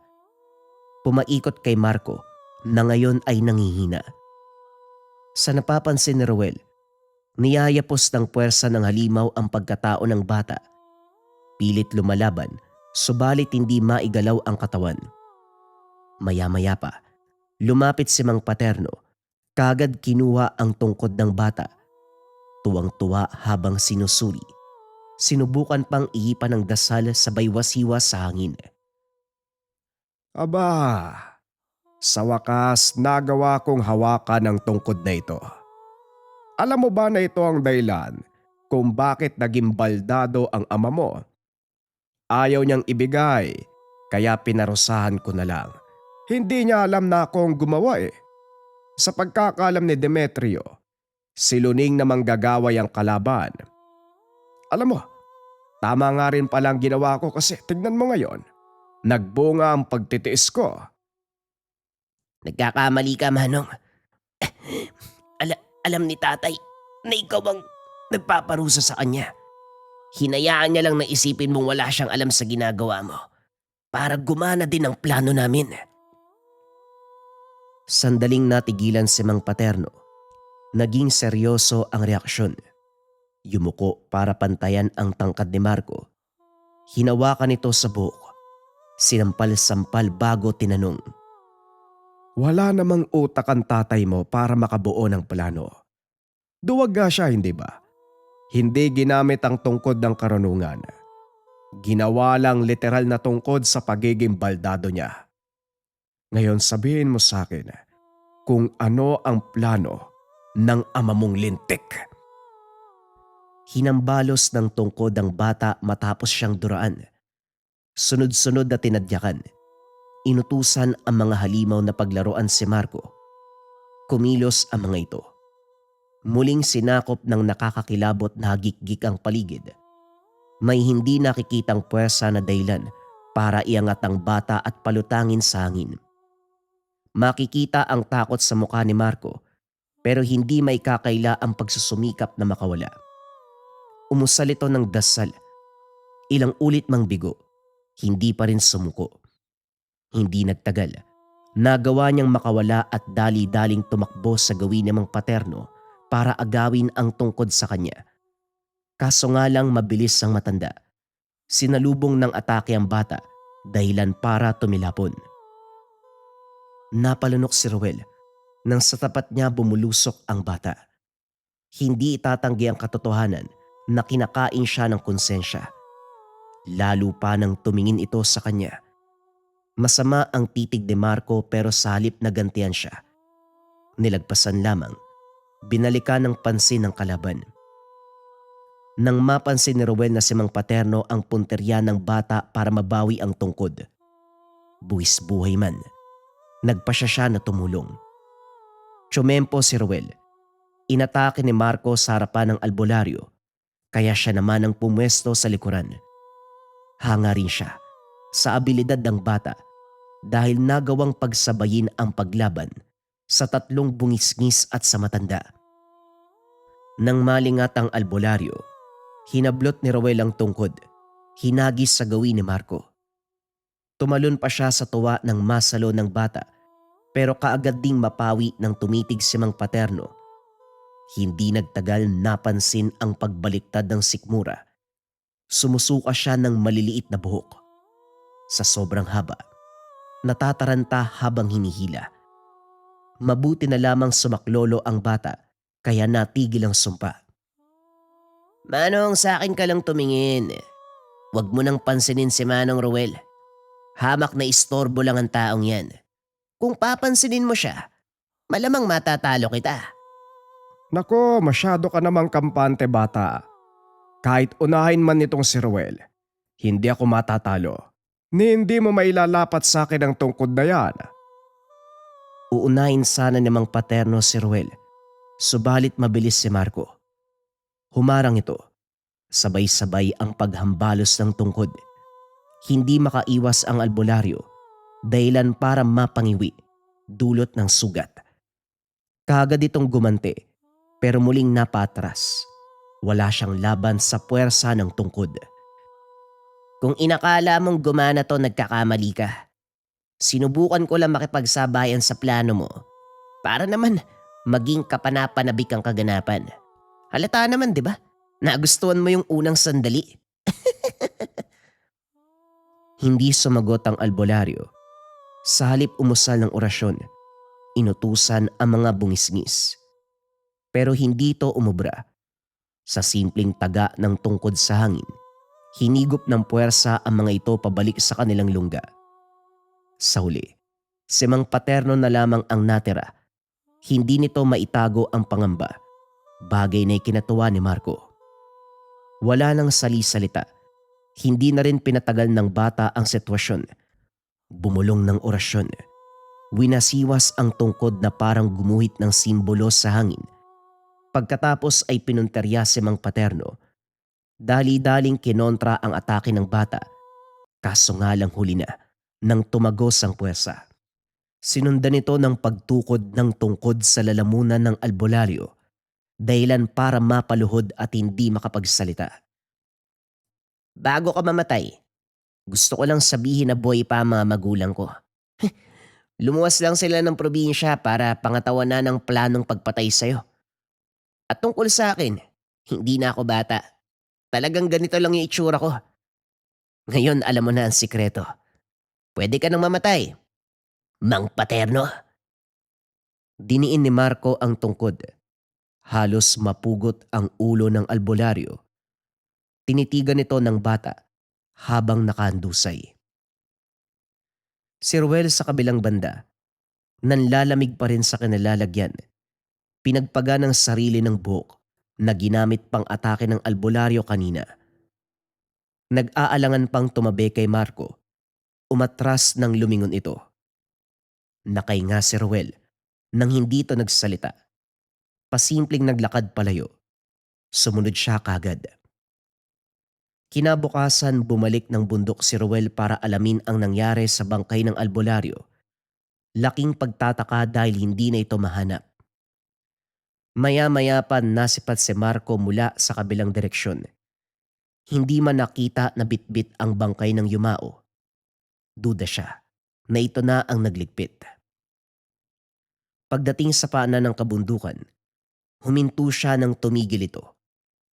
Pumaikot kay Marco na ngayon ay nangihina. Sa napapansin ni Ruel, niyayapos ng puwersa ng halimaw ang pagkatao ng bata. Pilit lumalaban, subalit hindi maigalaw ang katawan. Maya-maya pa, lumapit si Mang Paterno, kagad kinuha ang tungkod ng bata. Tuwang-tuwa habang sinusuri. Sinubukan pang ihipan ng dasal sabay wasiwas sa hangin. Aba, sa wakas nagawa kong hawakan ang tungkod na ito. Alam mo ba na ito ang dahilan kung bakit naging baldado ang ama mo? Ayaw niyang ibigay, kaya pinarusahan ko na lang. Hindi niya alam na ako ang gumawa eh. Sa pagkakalam ni Demetrio, si Luning na manggagaway ang kalaban. Alam mo, tama nga rin palang ginawa ko kasi tignan mo ngayon, nagbunga ang pagtitiis ko. Nagkakamali ka, Manong. Alam ni tatay na ikaw ang nagpaparusa sa kanya. Hinayaan niya lang na isipin mong wala siyang alam sa ginagawa mo para gumana din ang plano namin. Sandaling natigilan si Mang Paterno. Naging seryoso ang reaksyon. Yumuko para pantayan ang tangkad ni Marco. Hinawakan ito sa buhok. Sinampal-sampal bago tinanong. Wala namang utak ang tatay mo para makabuo ng plano. Duwag nga siya, hindi ba? Hindi ginamit ang tungkod ng karunungan. Ginawa lang literal na tungkod sa pagiging baldado niya. Ngayon sabihin mo sa akin kung ano ang plano ng ama mong lintik. Hinambalos ng tungkod ang bata matapos siyang duraan. Sunod-sunod na tinadyakan. Inutusan ang mga halimaw na paglaruan si Marco. Kumilos ang mga ito. Muling sinakop ng nakakakilabot na hagikgik ang paligid. May hindi nakikitang puwersa na dahilan para iangat ang bata at palutangin sa hangin. Makikita ang takot sa mukha ni Marco pero hindi may kakaila ang pagsusumikap na makawala. Umusal ito ng dasal. Ilang ulit mang bigo, hindi pa rin sumuko. Hindi nagtagal. Nagawa niyang makawala at dali-daling tumakbo sa gawin ni Mang Paterno para agawin ang tungkod sa kanya. Kaso nga lang mabilis ang matanda. Sinalubong ng atake ang bata dahilan para tumilapon. Napalunok si Ruel nang sa tapat niya bumulusok ang bata. Hindi itatanggi ang katotohanan na kinakain siya ng konsensya. Lalo pa nang tumingin ito sa kanya. Masama ang titig ni Marco pero sa halip na gantihan siya. Nilagpasan lamang. Binalikan ng pansin ng kalaban. Nang mapansin ni Ruel na si Mang Paterno ang punterya ng bata para mabawi ang tungkod. Buwis buhay man. Nagpasya siya na tumulong. Tsumempo si Ruel. Inatake ni Marco sa harapan ng albularyo. Kaya siya naman ang pumwesto sa likuran. Hanga rin siya sa abilidad ng bata dahil nagawang pagsabayin ang paglaban sa tatlong bungisngis at sa matanda. Nang malingat ang albularyo, hinablot ni Ruel ang tungkod, hinagis sa gawin ni Marco. Tumalon pa siya sa tuwa ng masalo ng bata pero kaagad ding mapawi ng tumitig si Mang Paterno. Hindi nagtagal napansin ang pagbaliktad ng sikmura. Sumusuka siya ng maliliit na buhok. Sa sobrang haba, natataranta habang hinihila. Mabuti na lamang sumaklolo ang bata kaya natigil ang sumpa. Manong, sa akin ka lang tumingin. Huwag mo nang pansinin si Manong Ruel. Hamak na istorbo lang ang taong yan. Kung papansinin mo siya, malamang matatalo kita. Nako, masyado ka namang kampante bata. Kahit unahin man nitong si Ruel, hindi ako matatalo. Ni hindi mo mailalapat sa akin ang tungkod na yan. Uunahin sana ni Mang Paterno si Ruel, subalit mabilis si Marco. Humarang ito, sabay-sabay ang paghambalos ng tungkod. Hindi makaiwas ang albularyo, dahilan para mapangiwi, dulot ng sugat. Kaagad itong gumante, pero muling napatras. Wala siyang laban sa puwersa ng tungkod. Kung inakala mong gumana to, nagkakamali ka. Sinubukan ko lang makipagsabayan sa plano mo para naman maging kapanapanabik ang kaganapan. Halata naman, di ba? Nagustuhan mo yung unang sandali. Hindi sumagot ang albularyo. Sa halip umusal ng orasyon, inutusan ang mga bungisngis. Pero hindi ito umubra. Sa simpleng taga ng tungkod sa hangin, hinigop ng puwersa ang mga ito pabalik sa kanilang lungga. Sa huli, si Mang Paterno na lamang ang natira. Hindi nito maitago ang pangamba, bagay na ikinatuwa ni Marco. Wala nang sali-salita. Hindi na rin pinatagal ng bata ang sitwasyon. Bumulong ng orasyon. Winasiwas ang tungkod na parang gumuhit ng simbolo sa hangin. Pagkatapos ay pinunterya si Mang Paterno. Dali-daling kinontra ang atake ng bata. Kaso nga lang huli na nang tumagos ang puwersa. Sinundan ito ng pagtukod ng tungkod sa lalamunan ng albularyo, dahilan para mapaluhod at hindi makapagsalita. Bago ka mamatay, gusto ko lang sabihin na boy pa ang mga magulang ko. Lumuwas lang sila ng probinsya para pangatawanan ng planong pagpatay sa'yo. At tungkol sa akin, hindi na ako bata. Talagang ganito lang yung itsura ko. Ngayon alam mo na ang sikreto. Pwede ka nang mamatay. Mang Paterno. Diniin ni Marco ang tungkod. Halos mapugot ang ulo ng albularyo. Tinitigan nito ng bata habang nakahandusay. Si Ruel sa kabilang banda, nanlalamig pa rin sa kanilalagyan. Pinagpaga ng sarili ng buhok na ginamit pang atake ng albularyo kanina. Nag-aalangan pang tumabi kay Marco. Umatras ng lumingon ito. Nakahinga si Ruel Nang hindi ito nagsalita, pasimpleng naglakad palayo. Sumunod siya kagad. Kinabukasan bumalik ng bundok si Ruel para alamin ang nangyari sa bangkay ng albularyo. Laking pagtataka dahil hindi na ito mahanap. Maya-maya pa nasipat si Marco mula sa kabilang direksyon. Hindi man nakita na bitbit ang bangkay ng yumao. Duda siya na ito na ang nagligpit. Pagdating sa paanan ng kabundukan, huminto siya nang tumigil ito.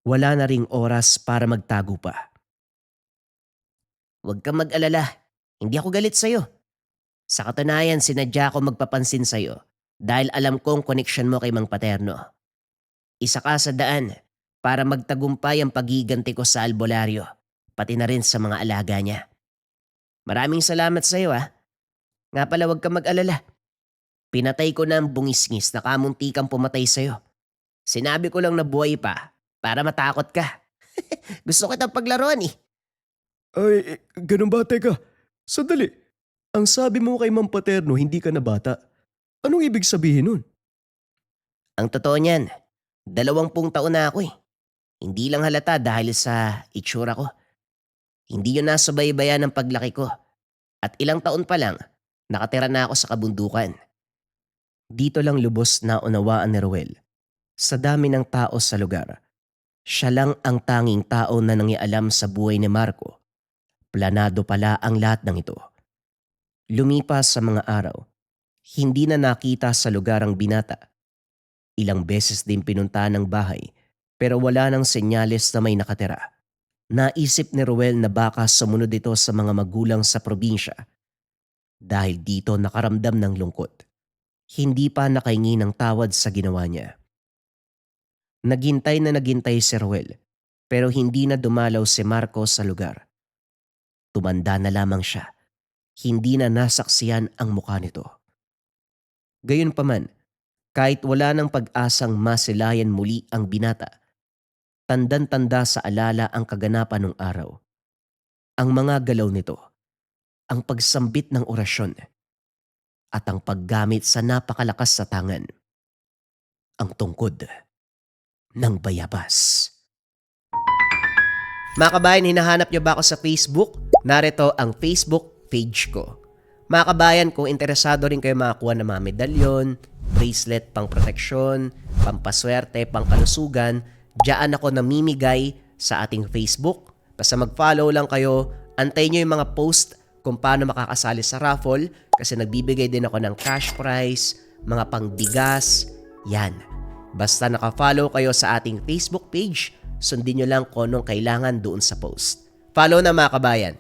Wala na ring oras para magtago pa. Huwag kang mag-alala. Hindi ako galit sa'yo. Sa katunayan, sinadya ko magpapansin sa'yo dahil alam kong koneksyon mo kay Mang Paterno. Isa ka sa daan para magtagumpay ang pagiganti ko sa albularyo, pati na rin sa mga alaga niya. Maraming salamat sa'yo Nga pala, huwag kang mag-alala. Pinatay ko na ang bungisngis na kamunti kang pumatay sa'yo. Sinabi ko lang na buhay pa para matakot ka. Gusto kitang paglaruan Ay, ganun ba? Teka, sandali. Ang sabi mo kay Mang Paterno, hindi ka na bata. Anong ibig sabihin nun? Ang totoo niyan, 20 taon na ako Hindi lang halata dahil sa itsura ko. Hindi yun nasubaybayan ng paglaki ko. At ilang taon pa lang, nakatira na ako sa kabundukan. Dito lang lubos na unawaan ni Ruel. Sa dami ng tao sa lugar, siya lang ang tanging tao na nangialam sa buhay ni Marco. Planado pala ang lahat ng ito. Lumipas sa mga araw, hindi na nakita sa lugar ang binata. Ilang beses din pinunta ng bahay pero wala nang senyales na may nakatira. Naisip ni Ruel na baka sumunod ito sa mga magulang sa probinsya. Dahil dito nakaramdam ng lungkot. Hindi pa nakahingi ng tawad sa ginawa niya. Naghintay si Ruel pero hindi na dumalaw si Marco sa lugar. Tumanda na lamang siya. Hindi na nasaksiyan ang mukha nito. Gayunpaman, kahit wala ng pag-asang masilayan muli ang binata, tandan-tanda sa alala ang kaganapan ng araw. Ang mga galaw nito, ang pagsambit ng orasyon, at ang paggamit sa napakalakas sa tangan, ang tungkod ng bayabas. Mga kabayan, hinahanap niyo ba ako sa Facebook? Narito ang Facebook page ko. Mga kabayan, kung interesado rin kayo makakuha ng mga medalyon, bracelet pang proteksyon, pampaswerte, pangkalusugan, diyan ako namimigay sa ating Facebook. Basta mag-follow lang kayo, antayin nyo yung mga post kung paano makakasali sa raffle kasi nagbibigay din ako ng cash prize, mga pangbigas, yan. Basta naka-follow kayo sa ating Facebook page, sundin nyo lang kung anong kailangan doon sa post. Follow na mga kabayan.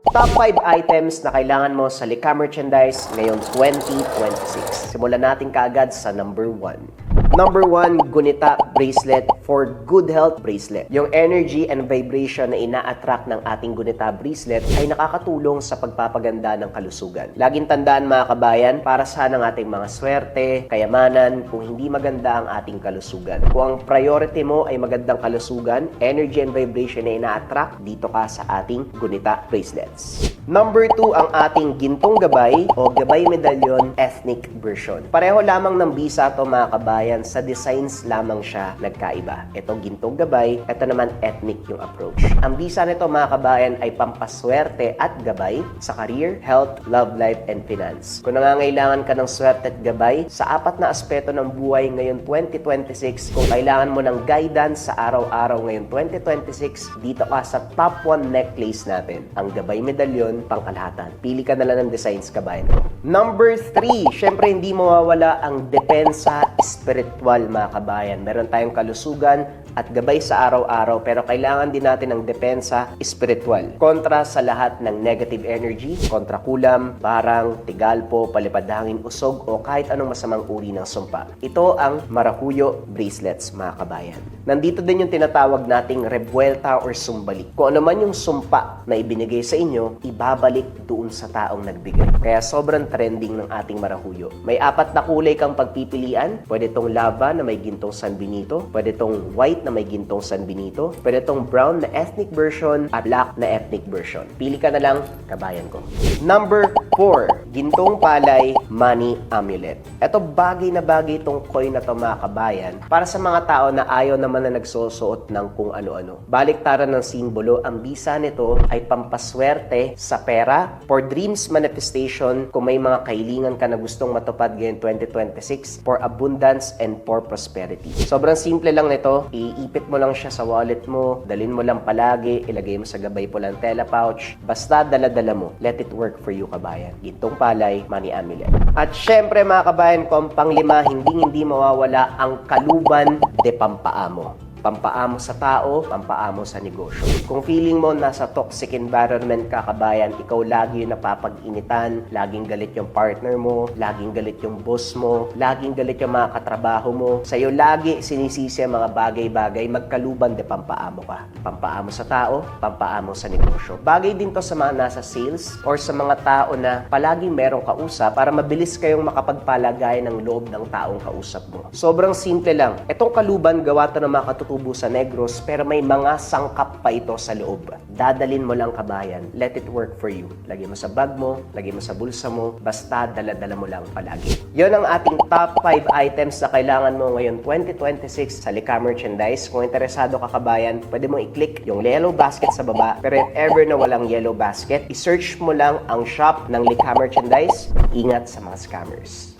Top 5 items na kailangan mo sa Lika Merchandise ngayong 2026. Simulan natin kaagad sa number 1. Number 1, Gunita Bracelet for Good Health Bracelet. Yung energy and vibration na ina-attract ng ating Gunita Bracelet ay nakakatulong sa pagpapaganda ng kalusugan. Laging tandaan mga kabayan, para saan ang ating mga swerte, kayamanan, kung hindi maganda ang ating kalusugan. Kung ang priority mo ay magandang kalusugan, energy and vibration na ina-attract, dito ka sa ating Gunita Bracelets. Number 2, ang ating Gintong Gabay o Gabay Medallion Ethnic Version. Pareho lamang ng bisa to mga kabayan, sa designs lamang siya nagkaiba. Ito Gintong Gabay, ito naman ethnic yung approach. Ang bisa nito mga kabayan ay pampaswerte at gabay sa career, health, love life, and finance. Kung nangangailangan ka ng swerte at gabay sa 4 na aspeto ng buhay ngayon 2026, kung kailangan mo ng guidance sa araw-araw ngayon 2026, dito ka sa top 1 necklace natin, ang Gabay Medallion pangkalahatan. Pili ka na lang ng designs kabayan. Number 3, syempre hindi mawawala ang depensa spiritual mga kabayan. Meron tayong kalusugan at gabay sa araw-araw pero kailangan din natin ng depensa spiritual. Kontra sa lahat ng negative energy, kontra kulam, barang, tigalpo, palipad hangin, usog o kahit anong masamang uri ng sumpa. Ito ang Maracuyo Bracelets mga kabayan. Nandito din yung tinatawag nating rebuelta or sumbalik. Kung ano man yung sumpa na ibinigay sa inyo, ibabalik doon sa taong nagbigay. Kaya sobrang trending ng ating Maracuyo. May 4 na kulay kang pagpipilian. Pwede tong lava na may gintong San Benito, pwede tong white na may gintong San Benito, pwede tong brown na ethnic version at black na ethnic version. Pili ka na lang, kabayan ko. Number 4, Gintong palay, money amulet. Ito bagay na bagay itong coin na to mga kabayan para sa mga tao na ayaw naman na nagsusuot ng kung ano-ano. Baliktaran ng simbolo, ang bisa nito ay pampaswerte sa pera, for dreams manifestation kung may mga kahilingan ka na gustong matupad ngayong 2026, for abundance and for prosperity. Sobrang simple lang nito, iipit mo lang siya sa wallet mo, dalhin mo lang palagi, ilagay mo sa gabay pulang tela pouch, basta dala-dala mo. Let it work for you, kabayan. Gintong palay, money amulet. At syempre mga kabayan ko, ang panglima, hindi mawawala ang kaluban de pampaamo. Pampaamo sa tao, pampaamo sa negosyo. Kung feeling mo nasa toxic environment ka, kabayan, ikaw lagi yung napapag-initan, laging galit yung partner mo, laging galit yung boss mo, laging galit yung mga katrabaho mo, sa'yo lagi sinisisi ang mga bagay-bagay, magkaluban de pampaamo ka. Pampaamo sa tao, pampaamo sa negosyo. Bagay din to sa mga nasa sales or sa mga tao na palaging merong kausap para mabilis kayong makapagpalagay ng loob ng taong kausap mo. Sobrang simple lang. Itong kaluban, gawa to ng mga katutubo sa Negros, pero may mga sangkap pa ito sa loob. Dadalin mo lang, kabayan. Let it work for you. Lagay mo sa bag mo, lagay mo sa bulsa mo, basta dala-dala mo lang palagi. Yon ang ating top 5 items na kailangan mo ngayon 2026 sa Likha Merchandise. Kung interesado ka, kabayan, pwede mo i-click yung yellow basket sa baba. Pero if ever na walang yellow basket, i-search mo lang ang shop ng Likha Merchandise. Ingat sa mga scammers.